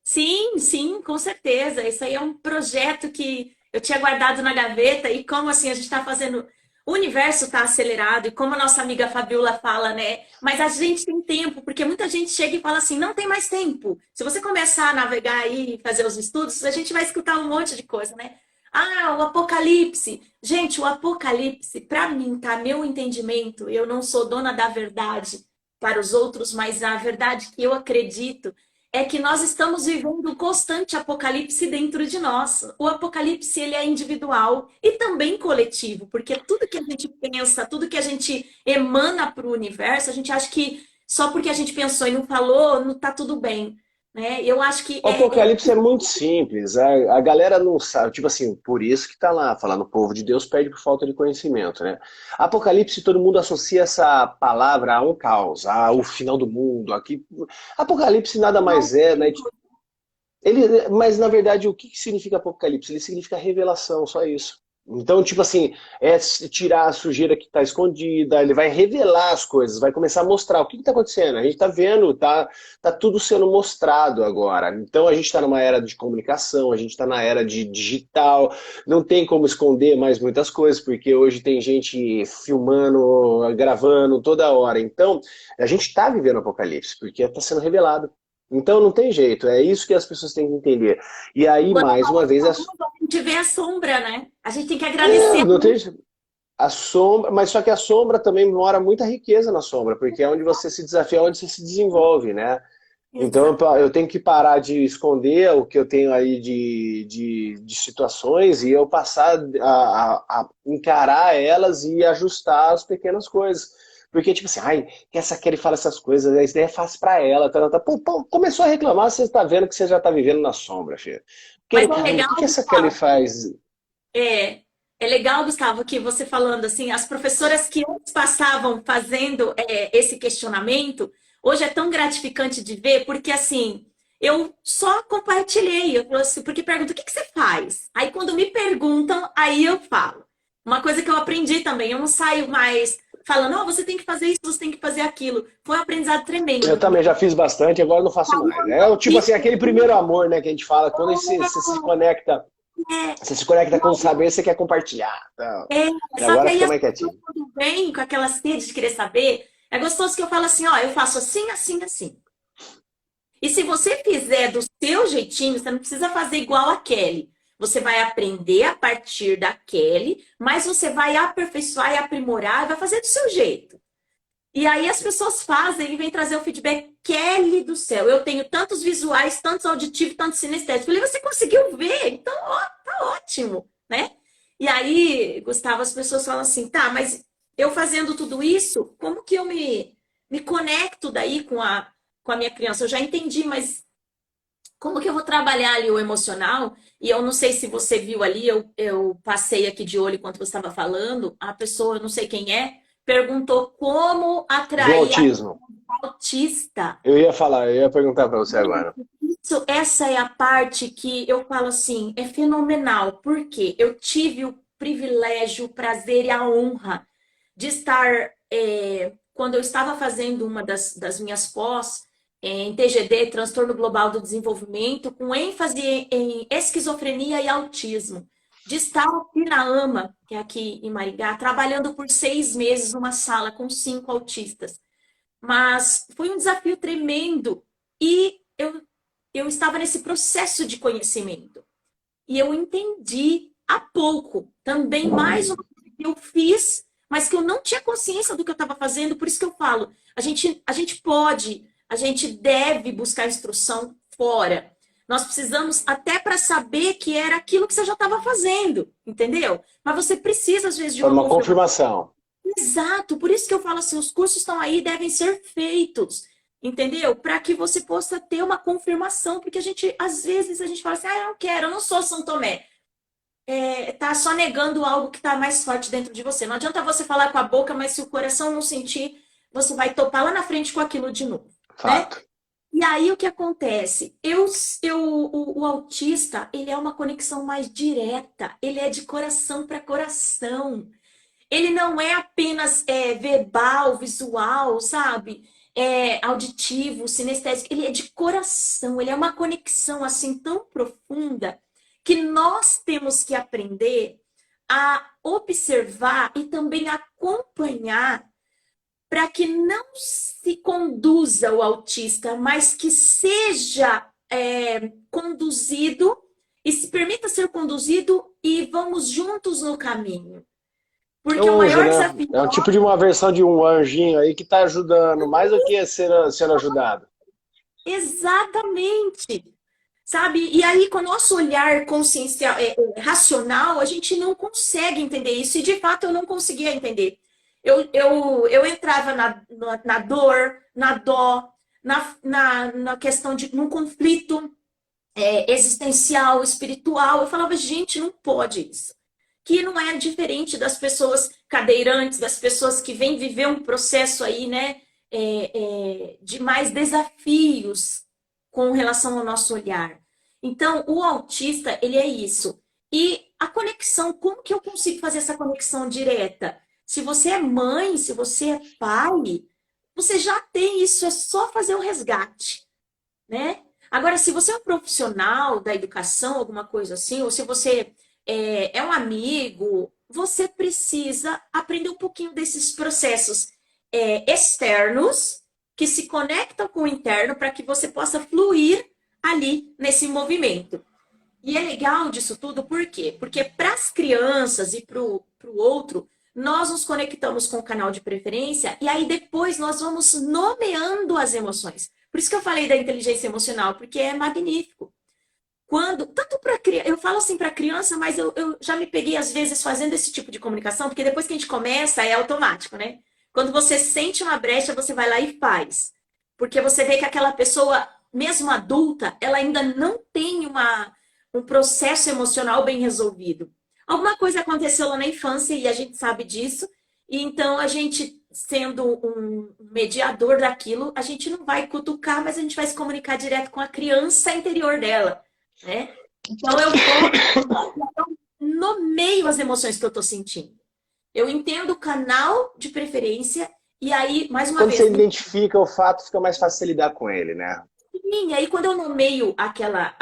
Sim, sim, com certeza. Isso aí é um projeto que eu tinha guardado na gaveta e como assim a gente está fazendo, o universo está acelerado e como a nossa amiga Fabiola fala, né? Mas a gente tem tempo, porque muita gente chega e fala assim, não tem mais tempo. Se você começar a navegar aí e fazer os estudos, a gente vai escutar um monte de coisa, né? Ah, o apocalipse. Gente, o apocalipse, para mim, tá? Meu entendimento, eu não sou dona da verdade para os outros, mas a verdade que eu acredito é que nós estamos vivendo um constante apocalipse dentro de nós. O apocalipse ele é individual e também coletivo, porque tudo que a gente pensa, tudo que a gente emana para o universo, a gente acha que só porque a gente pensou e não falou, não está tudo bem, né? Eu acho que O Apocalipse é muito simples, a galera não sabe, tipo assim, por isso que tá lá, falando o povo de Deus perde por falta de conhecimento, né? Apocalipse, todo mundo associa essa palavra a um caos, ao final do mundo, aqui. Apocalipse nada mais é, né? Mas na verdade, o que significa Apocalipse? Ele significa revelação, só isso. Então, tipo assim, é tirar a sujeira que está escondida, ele vai revelar as coisas, vai começar a mostrar o que está acontecendo. A gente está vendo, tá tudo sendo mostrado agora. Então, a gente está numa era de comunicação, a gente está na era de digital, não tem como esconder mais muitas coisas, porque hoje tem gente filmando, gravando toda hora. Então, a gente está vivendo o Apocalipse, porque está sendo revelado. Então não tem jeito, é isso que as pessoas têm que entender. E aí, quando mais uma vez, a gente vê a sombra, né? A gente tem que agradecer. não tem a sombra, mas só que a sombra também mora muita riqueza na sombra, porque é onde você se desafia, é onde você se desenvolve, né? Então Exato. eu tenho que parar de esconder o que eu tenho aí de situações e eu passar a encarar elas e ajustar as pequenas coisas. Porque, tipo assim, ai, que essa Kelly fala essas coisas, isso daí é fácil pra ela. Tá. Pô, começou a reclamar, você tá vendo que você já tá vivendo na sombra, filho. Mas Porque, é caramba, o legal, que essa Kelly Gustavo. faz? É legal, Gustavo, que você falando assim, as professoras que antes passavam fazendo esse questionamento, hoje é tão gratificante de ver, porque assim, eu só compartilhei, eu falei assim, porque pergunto, o que que você faz? Aí quando me perguntam, aí eu falo. Uma coisa que eu aprendi também, eu não saio mais falando, oh, você tem que fazer isso, você tem que fazer aquilo. Foi um aprendizado Eu tremendo, também porque já fiz bastante, agora não faço mais. É o tipo assim, aquele primeiro amor, né, que a gente fala, quando você se conecta, você se conecta com o saber, você quer compartilhar. Então, só que agora aí fica as mais pessoas quietinho. quando vêm com aquela sede de querer saber, é gostoso que eu falo assim, ó, eu faço assim, assim, assim. E se você fizer do seu jeitinho, você não precisa fazer igual a Kelly. Você vai aprender a partir da Kelly, mas você vai aperfeiçoar e aprimorar e vai fazer do seu jeito. E aí as pessoas fazem e vêm trazer o feedback, Kelly do céu, eu tenho tantos visuais, tantos auditivos, tantos sinestésicos. Eu falei, você conseguiu ver? Então, ó, tá ótimo, né? E aí, Gustavo, as pessoas falam assim, tá, mas eu fazendo tudo isso, como que eu me conecto daí com a minha criança? Eu já entendi, mas como que eu vou trabalhar ali o emocional? E eu não sei se você viu ali, eu passei aqui de olho enquanto você estava falando, a pessoa, eu não sei quem é, perguntou como Do atrair a autismo. autista. Eu ia perguntar para você agora. Essa é a parte que eu falo assim, é fenomenal, porque eu tive o privilégio, o prazer e a honra de estar, quando eu estava fazendo uma das minhas pós, em TGD, Transtorno Global do Desenvolvimento, com ênfase em esquizofrenia e autismo, de estar aqui na AMA, que é aqui em Maringá, trabalhando por 6 meses numa sala com 5 autistas. Mas foi um desafio tremendo e eu estava nesse processo de conhecimento. E eu entendi há pouco também mais uma coisa que eu fiz, mas que eu não tinha consciência do que eu estava fazendo. Por isso que eu falo, a gente pode, a gente deve buscar instrução fora. Nós precisamos até para saber que era aquilo que você já estava fazendo, entendeu? Mas você precisa, às vezes, de Foi uma uma confirmação. confirmação. Exato, por isso que eu falo assim, os cursos estão aí, devem ser feitos, entendeu? Para que você possa ter uma confirmação, porque a gente, às vezes, a gente fala assim, ah, eu não quero, eu não sou São Tomé. tá só negando algo que está mais forte dentro de você. Não adianta você falar com a boca, mas se o coração não sentir, você vai topar lá na frente com aquilo de novo, né? Fato. E aí o que acontece? O autista, ele é uma conexão mais direta, ele é de coração para coração. Ele não é apenas verbal, visual, sabe? Auditivo, sinestésico. Ele é de coração, ele é uma conexão assim tão profunda que nós temos que aprender a observar e também acompanhar para que não se conduza o autista, mas que seja conduzido e se permita ser conduzido e vamos juntos no caminho. É Porque o um anjo, maior né? desafio. É um tipo de uma versão de um anjinho aí que tá ajudando, mais do que sendo ajudado. Exatamente. Sabe? E aí, com o nosso olhar consciencial, racional, a gente não consegue entender isso. E, de fato, eu não conseguia entender. Eu entrava na dor, na dó, na questão de num conflito existencial, espiritual. Eu falava, gente, não pode isso. Que não é diferente das pessoas cadeirantes, das pessoas que vêm viver um processo aí, né, de mais desafios com relação ao nosso olhar. Então, o autista, ele é isso. E a conexão, como que eu consigo fazer essa conexão direta? Se você é mãe, se você é pai, você já tem isso, é só fazer o resgate, né? Agora, se você é um profissional da educação, alguma coisa assim, ou se você é um amigo, você precisa aprender um pouquinho desses processos externos que se conectam com o interno para que você possa fluir ali nesse movimento. E é legal disso tudo, por quê? Porque para as crianças e para o outro, nós nos conectamos com o canal de preferência e aí depois nós vamos nomeando as emoções. Por isso que eu falei da inteligência emocional, porque é magnífico. Quando, tanto para criança, eu falo assim para criança, mas eu já me peguei às vezes fazendo esse tipo de comunicação, porque depois que a gente começa é automático, né? Quando você sente uma brecha, você vai lá e faz. Porque você vê que aquela pessoa, mesmo adulta, ela ainda não tem um processo emocional bem resolvido. Alguma coisa aconteceu lá na infância e a gente sabe disso, e então a gente, sendo um mediador daquilo, a gente não vai cutucar, mas a gente vai se comunicar direto com a criança interior dela, né? Então eu vou, eu nomeio as emoções que eu estou sentindo. Eu entendo o canal de preferência e aí, mais uma Quando vez, você identifica o fato, fica mais fácil você lidar com ele, né? sim, aí quando eu nomeio aquela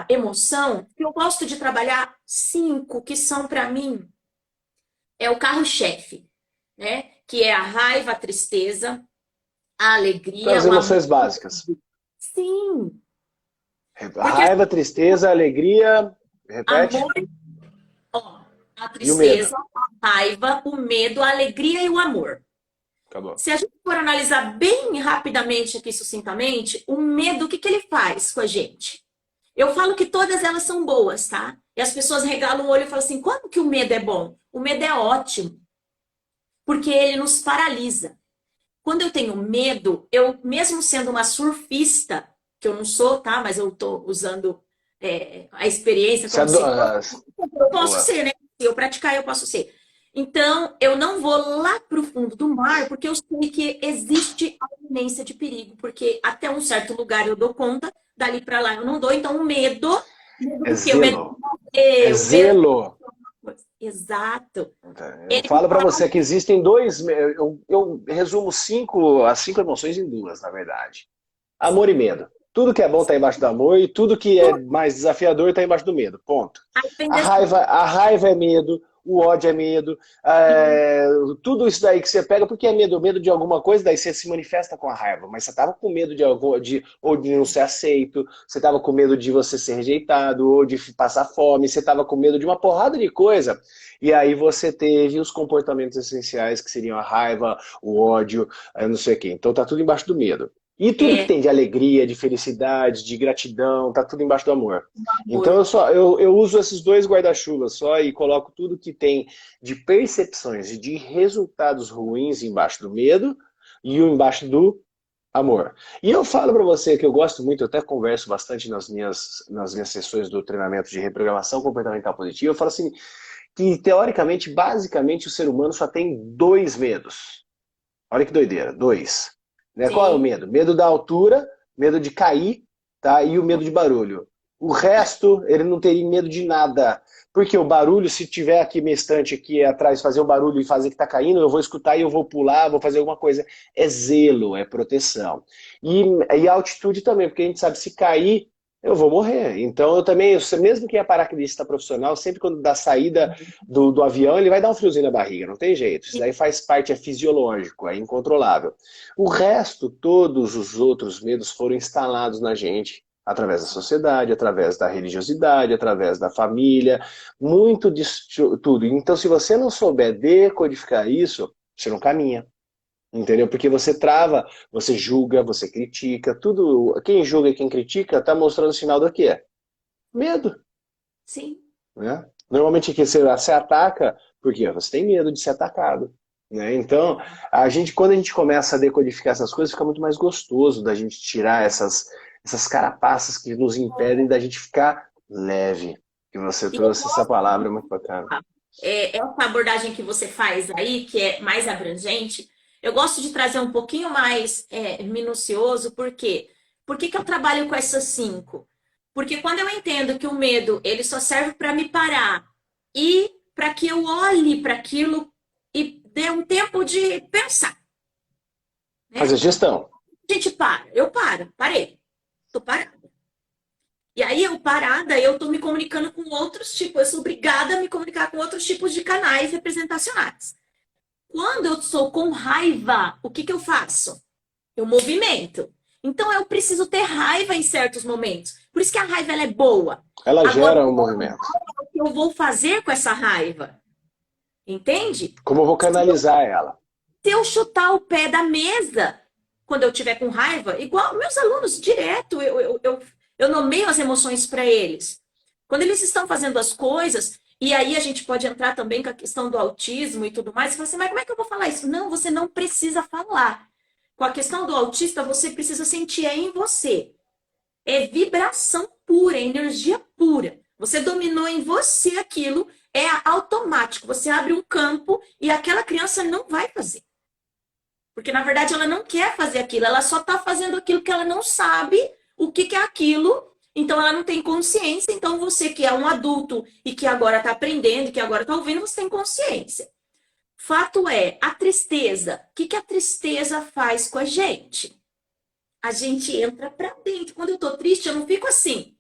emoção, eu gosto de trabalhar cinco que são para mim o carro-chefe, né? Que é a raiva, a tristeza, a São alegria, as o amor. emoções básicas. Sim, porque Raiva, tristeza, alegria, repete, amor, ó, a e o medo. tristeza, a raiva, o medo, a alegria e o amor. Acabou. Se a gente for analisar bem rapidamente aqui, sucintamente, o medo, o que ele faz com a gente? Eu falo que todas elas são boas, tá? E as pessoas regalam o olho e falam assim: quando que o medo é bom? O medo é ótimo, porque ele nos paralisa. Quando eu tenho medo, eu, mesmo sendo uma surfista, que eu não sou, tá? Mas eu tô usando a experiência Você como se eu posso boa. ser, né? Se eu praticar, eu posso ser. Então, eu não vou lá para o fundo do mar, porque eu sei que existe a iminência de perigo, porque até um certo lugar eu dou conta, dali para lá eu não dou. Então, o medo É do quê? O medo de zelo. É morrer, o medo de... zelo. Exato. Eu Ele me falo para fala, você que existem dois. Eu resumo as cinco emoções em duas, na verdade. Amor e medo. Tudo que é bom está embaixo do amor e tudo que é mais desafiador está embaixo do medo. Ponto. aí vem desse... A raiva é medo, o ódio é medo, tudo isso daí que você pega, porque é medo, medo de alguma coisa, daí você se manifesta com a raiva, mas você estava com medo ou de não ser aceito, você estava com medo de você ser rejeitado, ou de passar fome, você estava com medo de uma porrada de coisa, e aí você teve os comportamentos essenciais, que seriam a raiva, o ódio, não sei o quê. Então tá tudo embaixo do medo. E tudo que É, tem de alegria, de felicidade, de gratidão, tá tudo embaixo do amor. Então amor. eu uso esses dois guarda-chuvas só e coloco tudo que tem de percepções e de resultados ruins embaixo do medo e o embaixo do Amor. E eu falo para você que eu gosto muito, eu até converso bastante nas minhas sessões do treinamento de reprogramação comportamental positiva, eu falo assim, que teoricamente, basicamente, o ser humano só tem dois medos. Olha que doideira, dois. Né? Qual é o Sim. medo? Medo da altura, medo de cair, tá? E o medo de barulho. O resto, ele não teria medo de nada. Porque o barulho, se tiver aqui minha estante aqui atrás, fazer o barulho e fazer que tá caindo, eu vou escutar e eu vou pular, vou fazer alguma coisa. É zelo, é proteção. E a altitude também, porque a gente sabe, se cair, eu vou morrer. Então eu também, mesmo que é paraquedista profissional, sempre quando dá saída do avião, ele vai dar um friozinho na barriga, não tem jeito. Isso daí faz parte, é fisiológico, é incontrolável. O resto, todos os outros medos foram instalados na gente, através da sociedade, através da religiosidade, através da família, muito disso tudo. Então, se você não souber decodificar isso, você não caminha. Entendeu? Porque você trava, você julga, você critica, tudo. Quem julga e quem critica está mostrando sinal do quê? Medo. Sim. Né? Normalmente aqui você ataca porque você tem medo de ser atacado. Né? Então, quando a gente começa a decodificar essas coisas, fica muito mais gostoso da gente tirar essas carapaças que nos impedem da gente ficar leve. Que você E eu trouxe essa palavra muito bacana. essa abordagem que você faz aí, que é mais abrangente, eu gosto de trazer um pouquinho mais minucioso, por quê? Por que que eu trabalho com essas cinco? Porque quando eu entendo que o medo ele só serve para me parar e para que eu olhe para aquilo e dê um tempo de pensar, Fazer né? gestão. A gente para, eu paro, parei, tô parada. E aí, eu parada, eu tô me comunicando com outros tipos, eu sou obrigada a me comunicar com outros tipos de canais representacionais. Quando eu sou com raiva, o que que eu faço? Eu movimento. Então, eu preciso ter raiva em certos momentos. Por isso que a raiva ela é boa. Ela Agora, gera um movimento. o que eu vou fazer com essa raiva? Entende? Como eu vou canalizar ela? Se eu chutar o pé da mesa quando eu tiver com raiva, igual meus alunos, direto, eu nomeio as emoções para eles. Quando eles estão fazendo as coisas, e aí a gente pode entrar também com a questão do autismo e tudo mais, e falar assim, mas como é que eu vou falar isso? Não, você não precisa falar. Com a questão do autista, você precisa sentir em você. É vibração pura, é energia pura. Você dominou em você aquilo, é automático. Você abre um campo e aquela criança não vai fazer. Porque, na verdade, ela não quer fazer aquilo, ela só está fazendo aquilo que ela não sabe o que, que é aquilo, então ela não tem consciência. Então, você que é um adulto e que agora está aprendendo, que agora está ouvindo, você tem consciência. Fato é, a tristeza, o que, que a tristeza faz com a gente? A gente entra para dentro. Quando eu estou triste, eu não fico assim.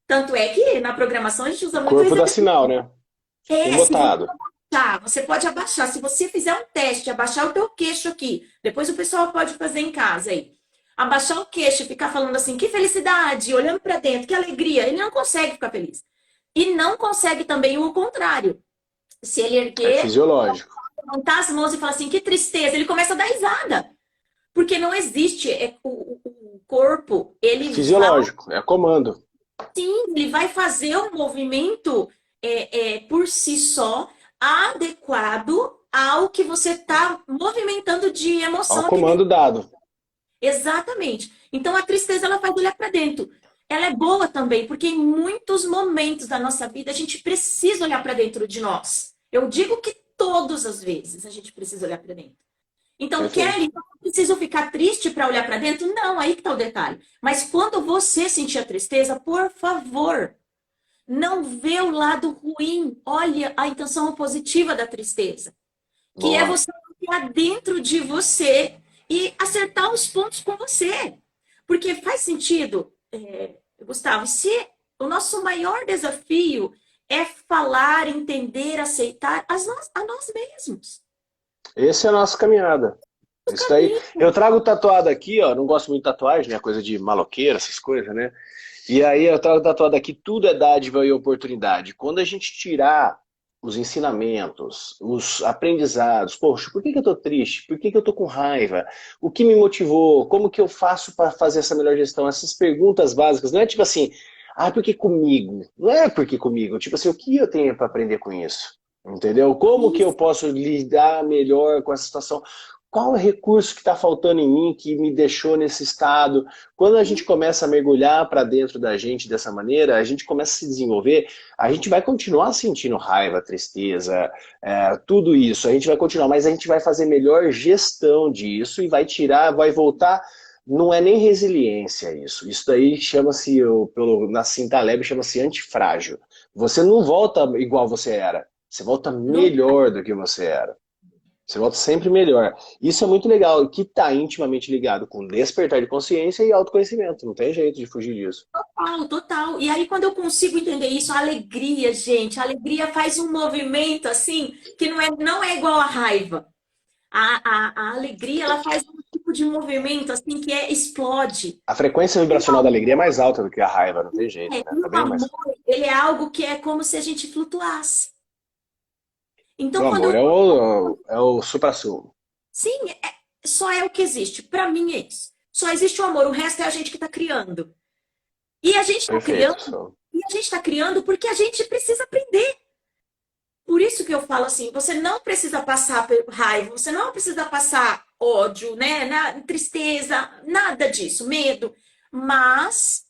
Tanto é que na programação a gente usa O muito o corpo dá exercício. sinal, né? Tem Se você botado. abaixar, você pode abaixar. Se você fizer um teste, abaixar o teu queixo aqui, depois o pessoal pode fazer em casa aí. Abaixar o queixo e ficar falando assim, que felicidade, olhando para dentro, que alegria. Ele não consegue ficar feliz. E não consegue também o contrário. Se ele É erguer, fisiológico. levantar as mãos e falar assim, que tristeza, ele começa a dar risada. Porque não existe, o corpo, Fisiológico, é comando. ele vai fazer o movimento por si só, adequado ao que você está movimentando de Ao emoção aqui dentro. comando dado. Exatamente. Então a tristeza ela faz olhar para dentro. Ela é boa também, porque em muitos momentos da nossa vida a gente precisa olhar para dentro de nós. Eu digo que todas as vezes a gente precisa olhar para dentro. Então, Perfeito. Kelly, eu não preciso ficar triste para olhar para dentro? Não, aí que está o detalhe. Mas quando você sentir a tristeza, por favor, não vê o lado ruim. Olha a intenção positiva da tristeza, que é Boa. você olhar dentro de você e acertar os pontos com você. Porque faz sentido, Gustavo, se o nosso maior desafio é falar, entender, aceitar a nós mesmos. Essa é a nossa caminhada. O Isso daí. caminho. Eu trago tatuado aqui, ó. Não gosto muito de tatuagem, né? Coisa de maloqueira, essas coisas, né? E aí eu trago tatuado aqui, tudo é dádiva e oportunidade. Quando a gente tirar os ensinamentos, os aprendizados, poxa, por que que eu tô triste? Por que que eu tô com raiva? O que me motivou? Como que eu faço para fazer essa melhor gestão? Essas perguntas básicas, não é tipo assim, por que comigo? Não é por que comigo, tipo assim, o que eu tenho para aprender com isso? Entendeu? Como que eu Isso. posso lidar melhor com essa situação? qual é o recurso que está faltando em mim, que me deixou nesse estado? Quando a gente começa a mergulhar para dentro da gente dessa maneira, a gente começa a se desenvolver, a gente vai continuar sentindo raiva, tristeza, tudo isso, a gente vai continuar, mas a gente vai fazer melhor gestão disso e vai tirar, vai voltar. Não é nem resiliência isso. Isso daí chama-se, pelo Nassim Taleb, chama-se antifrágil. Você não volta igual você era. Você volta Não, melhor do que você era. Você volta sempre melhor. Isso é muito legal, que está intimamente ligado com despertar de consciência e autoconhecimento. Não tem jeito de fugir disso. total, total. E aí, quando eu consigo entender isso, a alegria, gente, a alegria faz um movimento assim que não é igual a raiva. A alegria, ela faz um tipo de movimento assim que explode. A frequência vibracional da alegria é mais alta do que a raiva, não tem jeito, né? E Tá o bem mais. amor, ele é algo que é como se a gente flutuasse. O Então, quando amor eu... é o supra-sumo. Sim, só é o que existe. Para mim é isso. Só existe o amor, o resto é a gente que está criando. E a gente está Perfeito. criando, e a gente está criando porque a gente precisa aprender. Por isso que eu falo assim, você não precisa passar por raiva, você não precisa passar ódio, né? Tristeza, nada disso, medo. Mas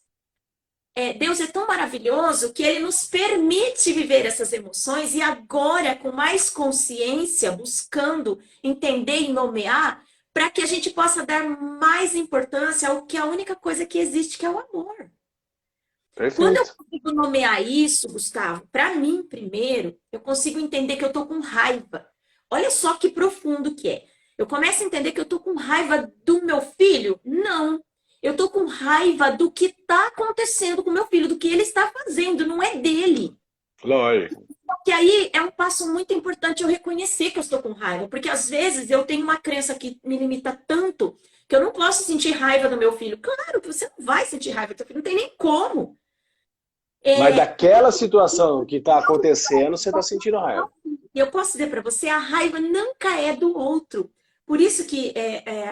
Deus é tão maravilhoso que Ele nos permite viver essas emoções e agora, com mais consciência, buscando entender e nomear, para que a gente possa dar mais importância ao que é a única coisa que existe, que é o amor. Quando eu Perfeito. consigo nomear isso, Gustavo, para mim, primeiro, eu consigo entender que eu estou com raiva. Olha só que profundo que é. Eu começo a entender que eu estou com raiva do meu filho? Não. Eu estou com raiva do que está acontecendo com meu filho, do que ele está fazendo, não é dele. Lógico. Que aí é um passo muito importante eu reconhecer que eu estou com raiva, porque às vezes eu tenho uma crença que me limita tanto que eu não posso sentir raiva do meu filho. Claro que você não vai sentir raiva do seu filho, não tem nem como. Mas É, daquela situação que está acontecendo, você está sentindo raiva. eu posso dizer para você, a raiva nunca é do outro. Por isso que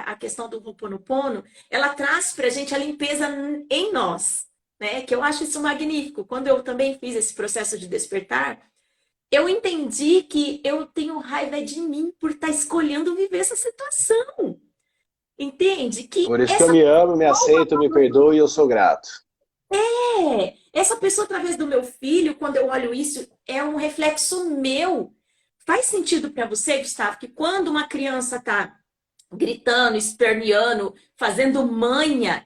a questão do Ho'oponopono, ela traz para a gente a limpeza em nós, né? Que eu acho isso magnífico. Quando eu também fiz esse processo de despertar, eu entendi que eu tenho raiva de mim por estar escolhendo viver essa situação. Entende? Que Por isso que eu essa me amo, me aceito, me perdoo e eu sou grato. essa pessoa, através do meu filho, quando eu olho isso, é um reflexo meu. Faz sentido para você, Gustavo, que quando uma criança está gritando, esperneando, fazendo manha,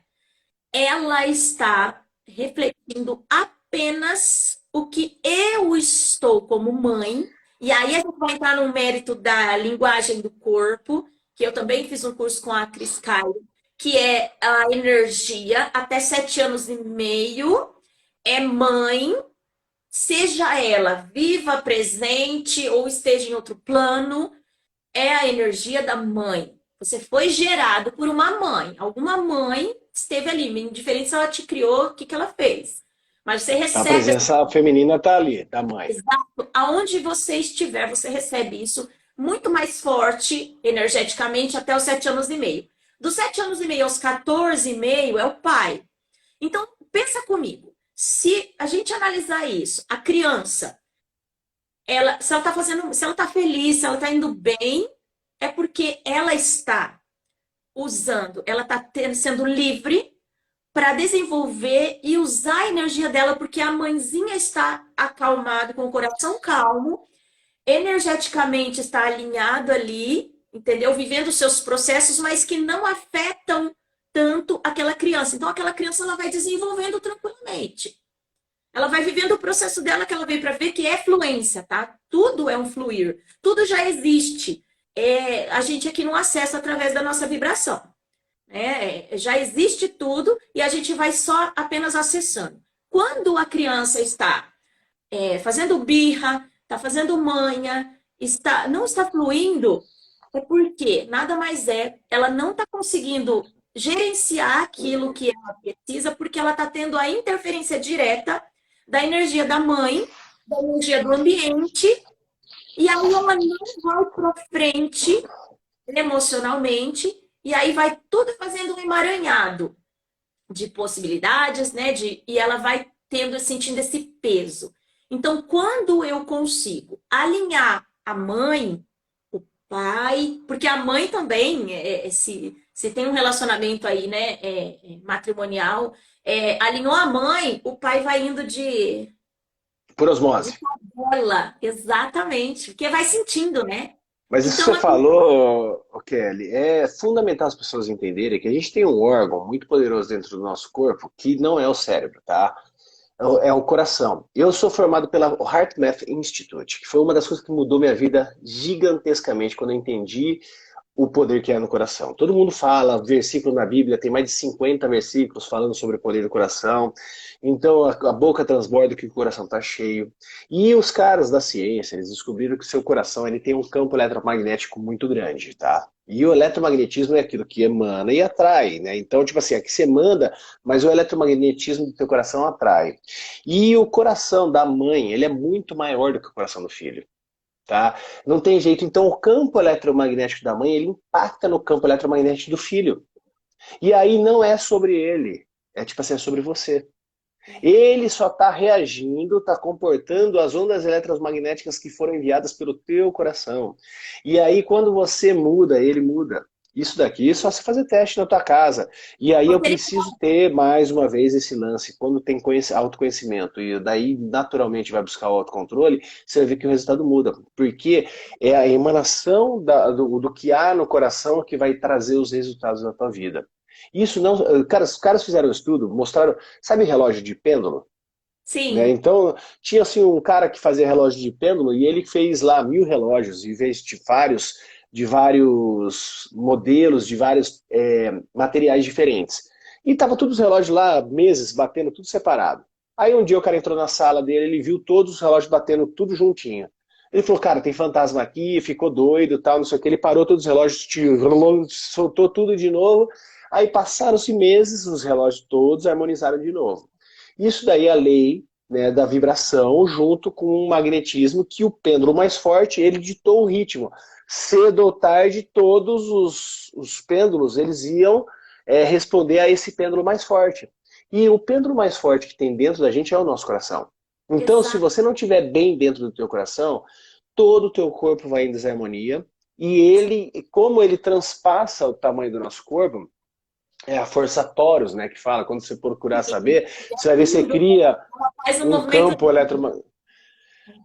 ela está refletindo apenas o que eu estou como mãe. E aí a gente vai entrar no mérito da linguagem do corpo, que eu também fiz um curso com a Cris Cairo, que é a energia até 7 anos e meio. É mãe, seja ela viva, presente ou esteja em outro plano, é a energia da mãe. Você foi gerado por uma mãe. Alguma mãe esteve ali, indiferente se ela te criou, o que ela fez. Mas você A recebe, presença feminina está ali, da mãe. exato, aonde você estiver, você recebe isso muito mais forte, energeticamente, até os 7 anos e meio. Dos 7 anos e meio aos 14 e meio é o pai. Então, pensa comigo. Se a gente analisar isso, a criança, se ela está fazendo, se ela está feliz, se ela está indo bem, é porque ela está usando, ela está sendo livre para desenvolver e usar a energia dela, porque a mãezinha está acalmada, com o coração calmo, energeticamente está alinhado ali, entendeu? Vivendo os seus processos, mas que não afetam tanto aquela criança. Então, aquela criança ela vai desenvolvendo tranquilamente. Ela vai vivendo o processo dela que ela veio para ver, que é fluência, tá? Tudo é um fluir. Tudo já existe. A gente aqui não acessa através da nossa vibração. Já existe tudo e a gente vai só apenas acessando. Quando a criança está fazendo birra, está fazendo manha, não está fluindo, é porque nada mais ela não está conseguindo gerenciar aquilo que ela precisa, porque ela está tendo a interferência direta da energia da mãe, da energia do ambiente, e aí ela não vai para frente emocionalmente, e aí vai tudo fazendo um emaranhado de possibilidades, né? E ela vai sentindo esse peso. Então, quando eu consigo alinhar a mãe, pai, porque a mãe também, se tem um relacionamento aí, né, matrimonial, alinhou a mãe, o pai vai indo Por de osmose. tabela, exatamente, porque vai sentindo, né? Mas isso que Então, você falou, ô Kelly, é fundamental as pessoas entenderem que a gente tem um órgão muito poderoso dentro do nosso corpo que não é o cérebro, tá? É o coração. Eu sou formado pela HeartMath Institute, que foi uma das coisas que mudou minha vida gigantescamente quando eu entendi o poder que é no coração. Todo mundo fala, versículo na Bíblia, tem mais de 50 versículos falando sobre o poder do coração. Então a boca transborda que o coração está cheio. E os caras da ciência, eles descobriram que o seu coração ele tem um campo eletromagnético muito grande, tá? E o eletromagnetismo é aquilo que emana e atrai, né? Então, tipo assim, aqui você manda, mas o eletromagnetismo do teu coração atrai. E o coração da mãe, ele é muito maior do que o coração do filho. Tá? Não tem jeito. Então, o campo eletromagnético da mãe, ele impacta no campo eletromagnético do filho. E aí não é sobre ele. É tipo assim, é sobre você. Ele só está reagindo, está comportando as ondas eletromagnéticas que foram enviadas pelo teu coração. E aí, quando você muda, ele muda. Isso daqui é só se fazer teste na tua casa. E aí eu porque ele preciso ter, mais uma vez, esse lance. Quando tem autoconhecimento e daí naturalmente vai buscar o autocontrole, você vai ver que o resultado muda. Porque é a emanação do que há no coração que vai trazer os resultados da tua vida. Isso não. Cara, os caras fizeram um estudo, mostraram. Sabe relógio de pêndulo? Né? sim, Então, tinha assim um cara que fazia relógio de pêndulo e ele fez lá 1.000 relógios, em vez de vários modelos, de vários materiais diferentes. E tava todos os relógios lá, meses, batendo tudo separado. Aí um dia o cara entrou na sala dele, ele viu todos os relógios batendo tudo juntinho. Ele falou, cara, tem fantasma aqui, ficou doido, tal, não sei o que. Ele parou todos os relógios, soltou tudo de novo. Aí passaram-se meses, os relógios todos harmonizaram de novo. Isso daí é a lei, né, da vibração junto com o magnetismo que o pêndulo mais forte, ele ditou o ritmo. Cedo ou tarde, todos os pêndulos eles iam responder a esse pêndulo mais forte. E o pêndulo mais forte que tem dentro da gente é o nosso coração. Então, se exato. você não estiver bem dentro do teu coração, todo o teu corpo vai em desarmonia. E ele, como ele transpassa o tamanho do nosso corpo, é a força Torus, né, que fala, quando você procurar saber, você vai ver que você cria Faz um um movimento. campo eletromagnético.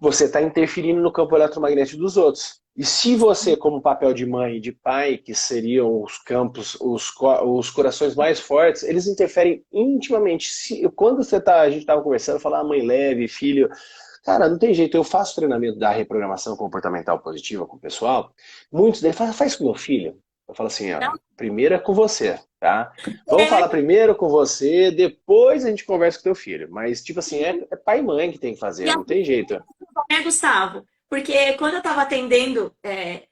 Você está interferindo no campo eletromagnético dos outros. E se você, como papel de mãe e de pai, que seriam os campos, os corações mais fortes, eles interferem intimamente. Quando a gente estava conversando, falar mãe leve, filho, cara, não tem jeito. Eu faço treinamento da reprogramação comportamental positiva com o pessoal. Muitos deles falam, faz com meu filho. Eu falo assim, ó, Não, primeiro é com você, tá? Vamos falar primeiro com você, depois a gente conversa com teu filho. Mas, tipo assim, é pai e mãe que tem que e fazer, a não tem jeito. né, Gustavo? Porque quando eu estava atendendo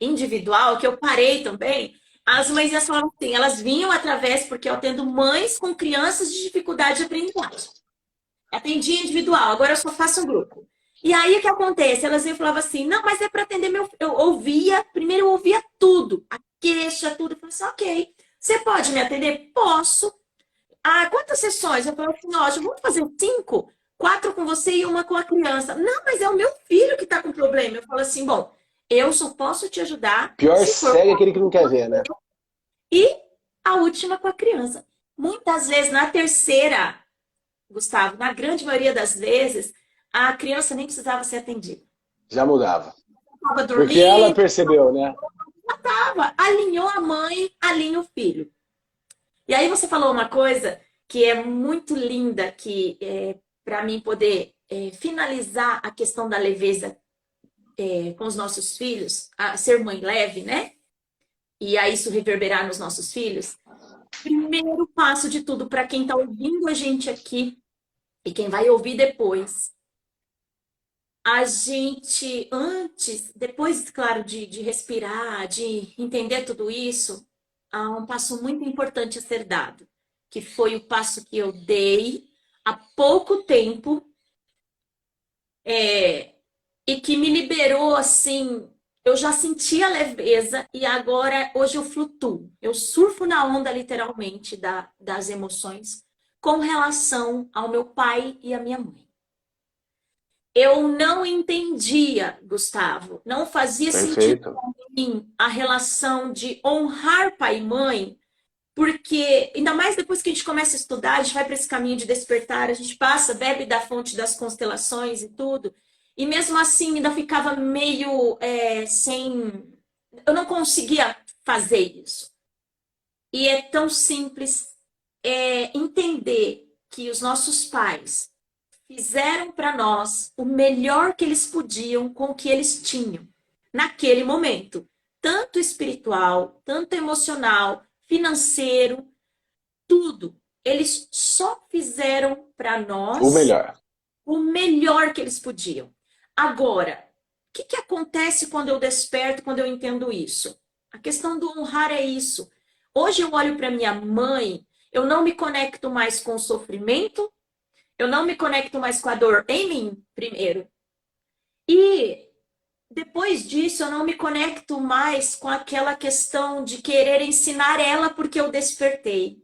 individual, que eu parei também, as mães elas falavam assim, elas vinham através, porque eu atendo mães com crianças de dificuldade de aprendizagem. Atendi individual, agora eu só faço um grupo. E aí o que acontece? Elas iam e falavam assim, não, mas é para atender meu. Eu ouvia, primeiro eu ouvia tudo, a queixa, tudo. Eu falei assim, ok. Você pode me atender? Posso. Ah, quantas sessões? Eu falei assim, ótimo, vamos fazer cinco? Quatro com você e uma com a criança. Não, mas é o meu filho que está com problema. Eu falo assim, bom, eu só posso te ajudar Pior se for segue aquele que não quer ver, né? e a última com a criança. Muitas vezes, na terceira, Gustavo, na grande maioria das vezes, a criança nem precisava ser atendida. Já mudava. Estava Porque ela dormindo, percebeu, né? alinhou a mãe, alinha o filho. E aí você falou uma coisa que é muito linda, que para mim poder finalizar a questão da leveza com os nossos filhos, a ser mãe leve, né? E aí isso reverberar nos nossos filhos. Primeiro passo de tudo para quem está ouvindo a gente aqui e quem vai ouvir depois. A gente, antes, depois, claro, de respirar, de entender tudo isso, há um passo muito importante a ser dado, que foi o passo que eu dei há pouco tempo, e que me liberou assim. Eu já sentia leveza e agora, hoje eu flutuo. Eu surfo na onda, literalmente, das emoções com relação ao meu pai e à minha mãe. Eu não entendia, Gustavo, não fazia sentido Perfeito. mim a relação de honrar pai e mãe, porque, ainda mais depois que a gente começa a estudar, a gente vai para esse caminho de despertar, a gente passa, bebe da fonte das constelações e tudo, e mesmo assim ainda ficava meio sem. Eu não conseguia fazer isso. E é tão simples entender que os nossos pais fizeram para nós o melhor que eles podiam com o que eles tinham naquele momento, tanto espiritual, tanto emocional, financeiro, tudo. Eles só fizeram para O nós melhor. o melhor que eles podiam. Agora, o que acontece quando eu desperto, quando eu entendo isso? A questão do honrar é isso. Hoje eu olho para minha mãe, eu não me conecto mais com o sofrimento, eu não me conecto mais com a dor em mim, primeiro. E depois disso, eu não me conecto mais com aquela questão de querer ensinar ela porque eu despertei,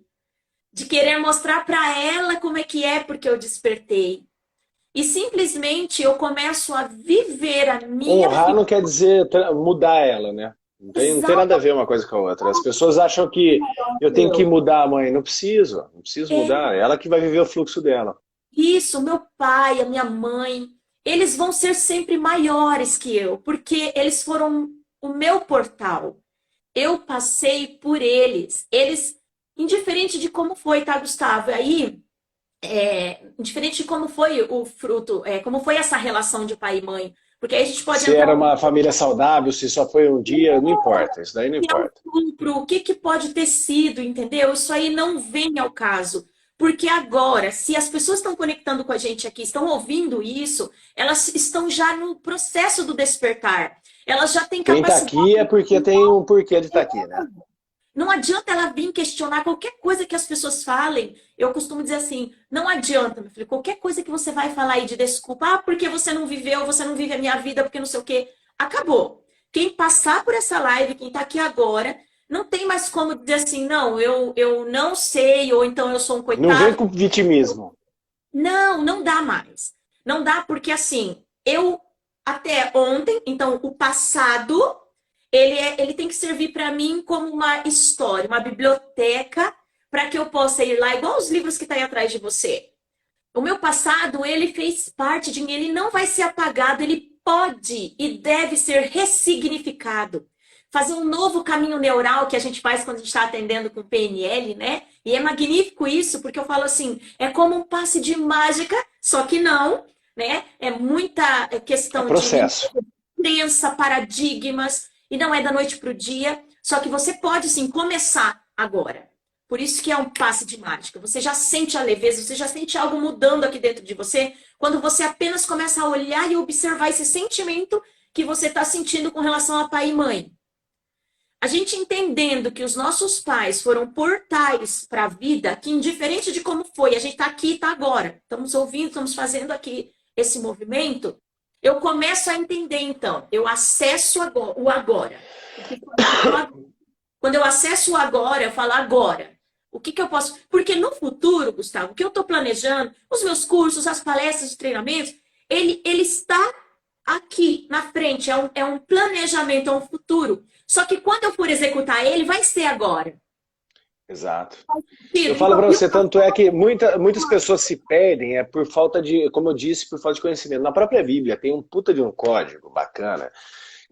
de querer mostrar para ela como é porque eu despertei. E simplesmente eu começo a viver a minha Honrar vida. não quer dizer mudar ela, né? Não tem nada a ver uma coisa com a outra. As pessoas acham que eu tenho que mudar a mãe. Não preciso, não preciso mudar. É ela que vai viver o fluxo dela. Isso, meu pai, a minha mãe, eles vão ser sempre maiores que eu, porque eles foram o meu portal. Eu passei por eles. Eles, indiferente de como foi, tá, Gustavo? Aí, indiferente de como foi o fruto, como foi essa relação de pai e mãe, porque aí a gente pode Se entrar era uma família saudável, se só foi um dia, não importa. Isso daí não é um importa. estupro, o que pode ter sido, entendeu? Isso aí não vem ao caso. Porque agora, se as pessoas estão conectando com a gente aqui, estão ouvindo isso, elas estão já no processo do despertar. Elas já têm Quem está capacidade. aqui é porque tem um porquê de estar aqui, né? Não adianta ela vir questionar qualquer coisa que as pessoas falem. Eu costumo dizer assim: não adianta, meu filho, qualquer coisa que você vai falar aí de desculpa, porque você não viveu, você não vive a minha vida, porque não sei o quê. Acabou. Quem passar por essa live, quem está aqui agora, não tem mais como dizer assim: não, eu não sei, ou então eu sou um Não vem coitado. com vitimismo. Não, não dá mais. Não dá porque assim, eu até ontem, então o passado, ele tem que servir para mim como uma história, uma biblioteca, para que eu possa ir lá, igual os livros que está aí atrás de você. O meu passado, ele fez parte de mim, ele não vai ser apagado, ele pode e deve ser ressignificado. Fazer um novo caminho neural que a gente faz quando a gente está atendendo com PNL, né? E é magnífico isso, porque eu falo assim, é como um passe de mágica, só que não, né? É muita É questão de processo. crença, paradigmas, e não é da noite para o dia, só que você pode sim começar agora. Por isso que é um passe de mágica. Você já sente a leveza, você já sente algo mudando aqui dentro de você, quando você apenas começa a olhar e observar esse sentimento que você está sentindo com relação a pai e mãe. A gente entendendo que os nossos pais foram portais para a vida, que indiferente de como foi, a gente está aqui e está agora. Estamos ouvindo, estamos fazendo aqui esse movimento. Eu começo a entender, então. Eu acesso agora, o agora. Quando eu acesso o agora, eu falo agora. O que eu posso. Porque no futuro, Gustavo, o que eu estou planejando, os meus cursos, as palestras, os treinamentos, ele está aqui na frente. É um planejamento, é um futuro. Só que quando eu for executar ele, vai ser agora. Exato. Eu Filho, falo então, para você, tanto é que muitas pessoas se perdem por falta de, como eu disse, por falta de conhecimento. Na própria Bíblia tem um puta de um código bacana,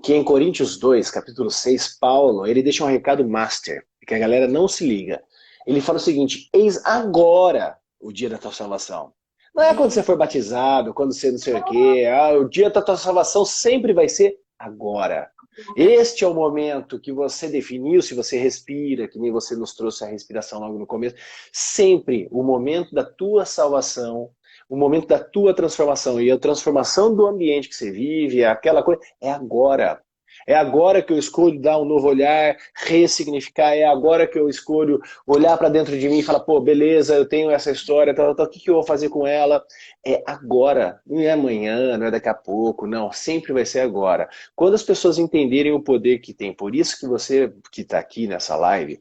que em Coríntios 2, capítulo 6, Paulo, ele deixa um recado master, que a galera não se liga. Ele fala o seguinte: eis agora o dia da tua salvação. Não é quando você for batizado, quando você não sei o quê. O dia da tua salvação sempre vai ser agora. Este é o momento que você definiu, se você respira, que nem você nos trouxe a respiração logo no começo. Sempre o momento da tua salvação, o momento da tua transformação. E a transformação do ambiente que você vive, aquela coisa, é agora. É agora que eu escolho dar um novo olhar, ressignificar. É agora que eu escolho olhar para dentro de mim e falar, pô, beleza, eu tenho essa história, o que eu vou fazer com ela? É agora, não é amanhã, não é daqui a pouco, não, sempre vai ser agora. Quando as pessoas entenderem o poder que tem, por isso que você que está aqui nessa live,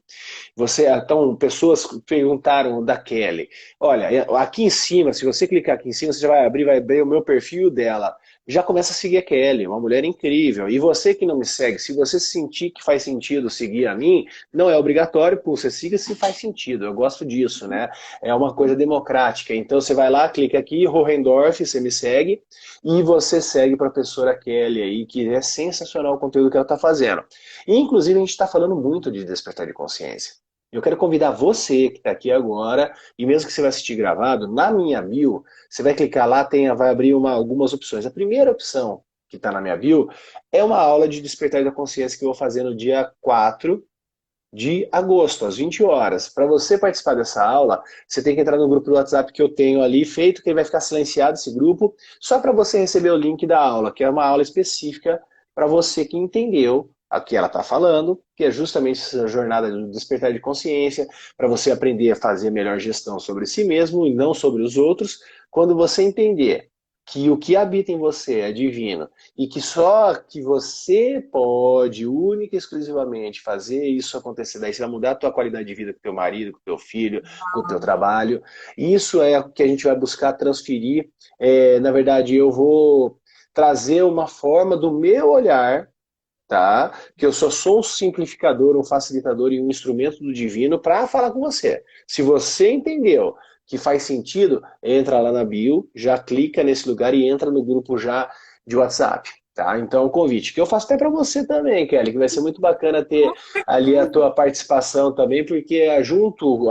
então, pessoas perguntaram da Kelly, olha, aqui em cima, se você clicar aqui em cima, você já vai abrir o meu perfil dela. já começa a seguir a Kelly, uma mulher incrível. E você que não me segue, se você sentir que faz sentido seguir a mim, não é obrigatório, pô, você siga se faz sentido. Eu gosto disso, né? É uma coisa democrática. Então você vai lá, clica aqui, Hohendorf, você me segue, e você segue para a professora Kelly aí, que é sensacional o conteúdo que ela está fazendo. E, inclusive, a gente está falando muito de despertar de consciência. Eu quero convidar você que está aqui agora, e mesmo que você vai assistir gravado, na minha bio, você vai clicar lá, vai abrir algumas opções. A primeira opção que está na minha bio é uma aula de despertar da consciência que eu vou fazer no dia 4 de agosto, às 20 horas. Para você participar dessa aula, você tem que entrar no grupo do WhatsApp que eu tenho ali feito, que vai ficar silenciado esse grupo, só para você receber o link da aula, que é uma aula específica para você que entendeu o que ela está falando, que é justamente essa jornada do despertar de consciência, para você aprender a fazer melhor gestão sobre si mesmo e não sobre os outros. Quando você entender que o que habita em você é divino e que só que você pode, única e exclusivamente, fazer isso acontecer, daí você vai mudar a tua qualidade de vida com o teu marido, com o teu filho, com o teu trabalho. Isso é o que a gente vai buscar transferir. Na verdade, eu vou trazer uma forma do meu olhar, tá? Que eu só sou um simplificador, um facilitador e um instrumento do divino para falar com você. Se você entendeu que faz sentido, entra lá na bio, já clica nesse lugar e entra no grupo já de WhatsApp. Tá? Então, o convite que eu faço até para você também, Kelly, que vai ser muito bacana ter ali a tua participação também, porque junto,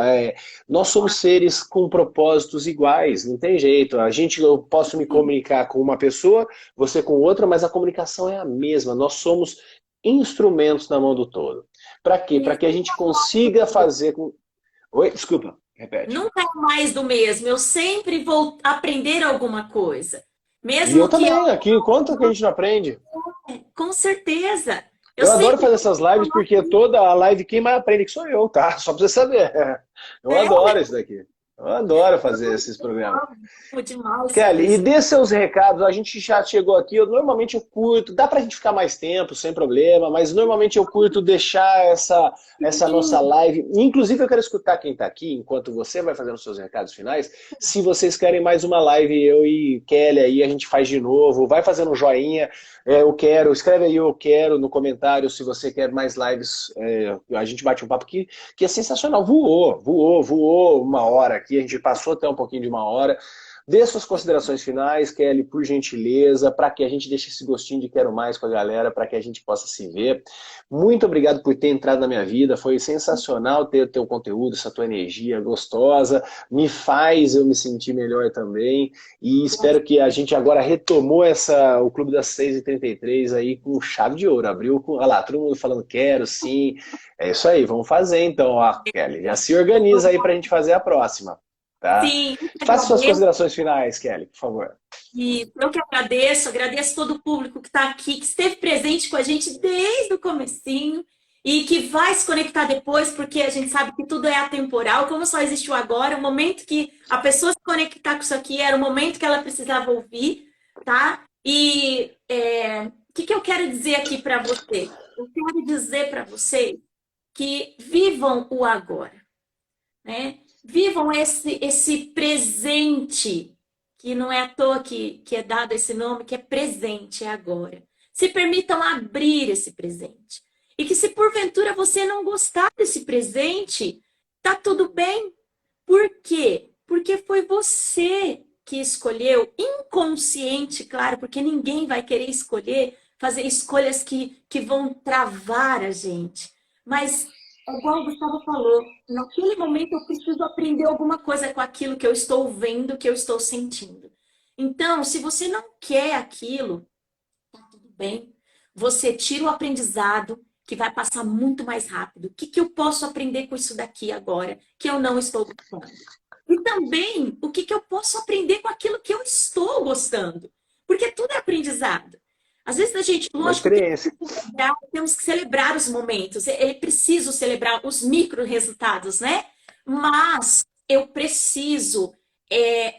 nós somos seres com propósitos iguais, não tem jeito. Eu posso me comunicar com uma pessoa, você com outra, mas a comunicação é a mesma. Nós somos instrumentos na mão do todo. Para quê? Para que a gente consiga fazer com... Oi, desculpa, repete. Nunca é mais do mesmo. Eu sempre vou aprender alguma coisa. E eu Mesmo que também, aqui, quanto que a gente não aprende? com certeza. Eu Eu adoro sempre fazer essas lives porque toda a live quem mais aprende que sou eu, tá? Só pra você saber. Eu adoro isso daqui. Eu adoro fazer esses programas. amo demais Kelly, e isso. dê seus recados, a gente já chegou aqui, normalmente eu curto, dá pra gente ficar mais tempo, sem problema, mas normalmente eu curto deixar essa nossa live, inclusive eu quero escutar quem tá aqui, enquanto você vai fazendo seus recados finais, se vocês querem mais uma live, eu e Kelly aí, a gente faz de novo, vai fazendo um joinha, eu quero, escreve aí eu quero no comentário se você quer mais lives, a gente bate um papo que é sensacional, voou uma hora aqui, a gente passou até um pouquinho de uma hora. Dê suas considerações finais, Kelly, por gentileza, para que a gente deixe esse gostinho de quero mais com a galera, para que a gente possa se ver. Muito obrigado por ter entrado na minha vida, foi sensacional ter o teu conteúdo, essa tua energia gostosa, me faz eu me sentir melhor também, e espero que a gente agora retomou o Clube das 6h33 aí com chave de ouro, abriu com, olha lá, todo mundo falando quero, sim, é isso aí, vamos fazer então, ó, Kelly, já se organiza aí para a gente fazer a próxima. Tá? Sim, Faça suas considerações finais, Kelly, por favor. e eu que agradeço todo o público que está aqui, que esteve presente com a gente desde o comecinho e que vai se conectar depois, porque a gente sabe que tudo é atemporal, como só existiu agora, o momento que a pessoa se conectar com isso aqui era o momento que ela precisava ouvir, tá? E o que eu quero dizer aqui para você? Eu quero dizer para vocês que vivam o agora, né? Vivam esse presente, que não é à toa que é dado esse nome, que é presente, é agora. Se permitam abrir esse presente. E que se porventura você não gostar desse presente, tá tudo bem. Por quê? Porque foi você que escolheu, inconsciente, claro, porque ninguém vai querer escolher, fazer escolhas que vão travar a gente. Mas é igual o Gustavo falou, naquele momento eu preciso aprender alguma coisa com aquilo que eu estou vendo, que eu estou sentindo. Então, se você não quer aquilo, tá tudo bem. Você tira o aprendizado, que vai passar muito mais rápido. O que eu posso aprender com isso daqui agora, que eu não estou gostando? E também, o que eu posso aprender com aquilo que eu estou gostando? Porque tudo é aprendizado. Às vezes a gente, Uma lógico, experiência. temos que celebrar os momentos. É preciso celebrar os micro resultados, né? Mas eu preciso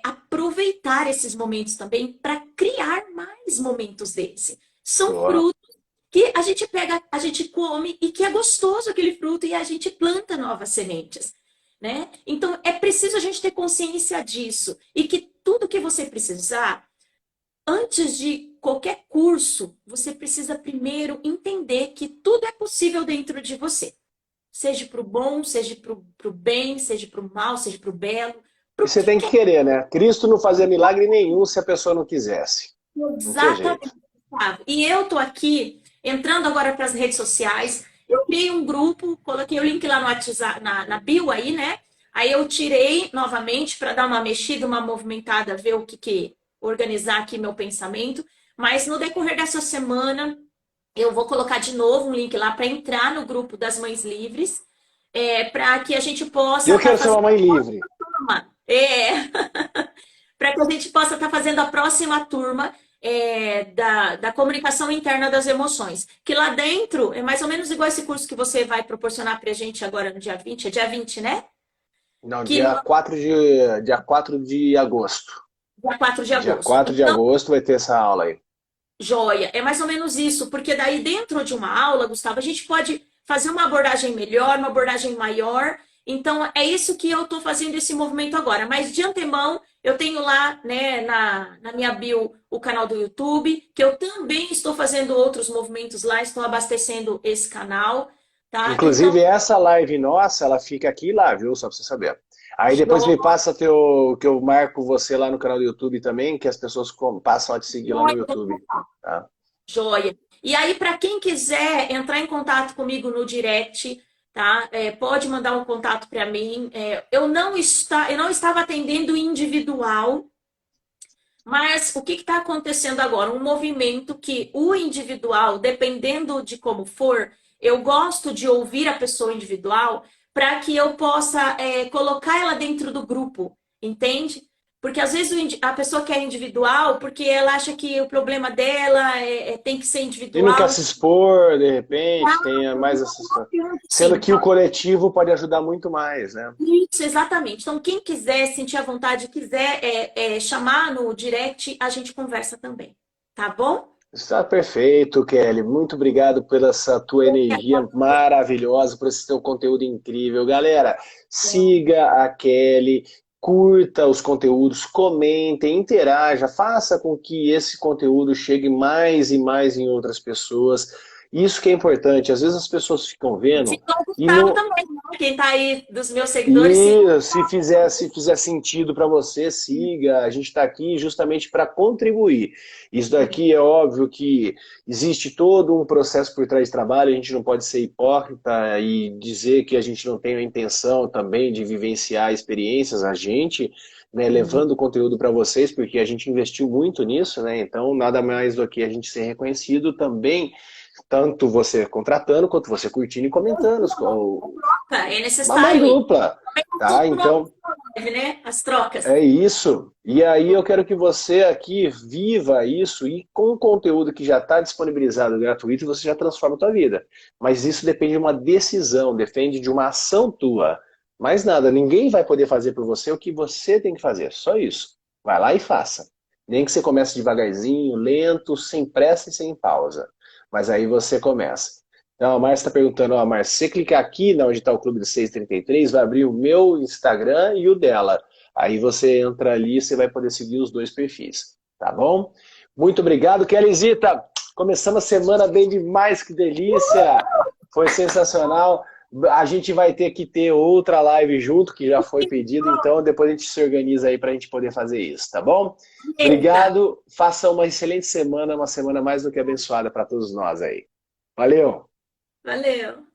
aproveitar esses momentos também para criar mais momentos desse. São Boa. frutos que a gente pega, a gente come e que é gostoso aquele fruto e a gente planta novas sementes, né? Então é preciso a gente ter consciência disso e que tudo que você precisar antes de qualquer curso, você precisa primeiro entender que tudo é possível dentro de você. Seja para o bom, seja para o bem, seja para o mal, seja para o belo, para E o você que tem que quer. querer, né? Cristo não fazia milagre nenhum se a pessoa não quisesse. Não tinha jeito. Exatamente. Gustavo. E eu tô aqui, entrando agora para as redes sociais. Eu criei um grupo, coloquei o link lá no WhatsApp, na bio aí, né? Aí eu tirei novamente para dar uma mexida, uma movimentada, ver o que organizar aqui meu pensamento. Mas no decorrer dessa semana, eu vou colocar de novo um link lá para entrar no grupo das Mães Livres, para que a gente possa Eu estar quero ser uma fazendo mãe livre. uma. Para que a gente possa estar fazendo a próxima turma da comunicação interna das emoções. Que lá dentro é mais ou menos igual esse curso que você vai proporcionar para a gente agora no dia 20, é dia 20, né? Não, Que no dia 4 de agosto. dia 4 de Dia agosto. 4 de Então, agosto vai ter essa aula aí. joia, é mais ou menos isso, porque daí dentro de uma aula, Gustavo, a gente pode fazer uma abordagem melhor, uma abordagem maior. Então, é isso que eu estou fazendo esse movimento agora. Mas de antemão, eu tenho lá, né, na minha bio o canal do YouTube, que eu também estou fazendo outros movimentos lá, estou abastecendo esse canal, tá? Então, Inclusive, essa live nossa, ela fica aqui e lá, viu? Só pra você saber. Aí depois me joia, passa que eu marco você lá no canal do YouTube também, que as pessoas passam a te seguir lá no YouTube. Tá? joia. E aí, para quem quiser entrar em contato comigo no direct, tá? Pode mandar um contato para mim. Eu não estava atendendo individual, mas o que está acontecendo agora? Um movimento que o individual, dependendo de como for, eu gosto de ouvir a pessoa individual para que eu possa colocar ela dentro do grupo, entende? Porque às vezes a pessoa quer individual porque ela acha que o problema dela tem que ser E não quer individual. se expor, de repente, tem mais essa situação. Sendo Sim, que o coletivo pode ajudar muito mais, né? isso, exatamente. Então, quem quiser sentir a vontade, quiser chamar no direct, a gente conversa também. Tá bom? Está perfeito, Kelly. Muito obrigado pela essa tua energia maravilhosa, por esse teu conteúdo incrível. Galera, siga a Kelly, curta os conteúdos, comentem, interaja, faça com que esse conteúdo chegue mais e mais em outras pessoas. Isso que é importante. Às vezes as pessoas ficam vendo Siga o e Gustavo não, também, né? Quem tá aí dos meus seguidores, siga. e se fizer sentido para você, siga. A gente está aqui justamente para contribuir. Isso daqui é óbvio que existe todo um processo por trás de trabalho, a gente não pode ser hipócrita e dizer que a gente não tem a intenção também de vivenciar experiências, a gente, né, levando o conteúdo para vocês, porque a gente investiu muito nisso, né? Então, nada mais do que a gente ser reconhecido também, tanto você contratando, quanto você curtindo e comentando É Mamãe necessário isso. dupla, Também não tá? tudo no Então, live, né? As trocas. é isso. E aí eu quero que você aqui viva isso e com o conteúdo que já está disponibilizado gratuito, você já transforma a tua vida. Mas isso depende de uma decisão, depende de uma ação tua. Mais nada, ninguém vai poder fazer por você o que você tem que fazer, só isso. Vai lá e faça. Nem que você comece devagarzinho, lento, sem pressa e sem pausa. Mas aí você começa. Então, a Márcia está perguntando, ó, Márcia, se você clicar aqui onde está o Clube do 633, vai abrir o meu Instagram e o dela. Aí você entra ali e você vai poder seguir os dois perfis, tá bom? Muito obrigado, Kellyzita. Começamos a semana bem demais, que delícia. Foi sensacional. A gente vai ter que ter outra live junto, que já foi pedido, então depois a gente se organiza aí para a gente poder fazer isso, tá bom? Eita, Obrigado, faça uma excelente semana, uma semana mais do que abençoada para todos nós aí. Valeu! valeu.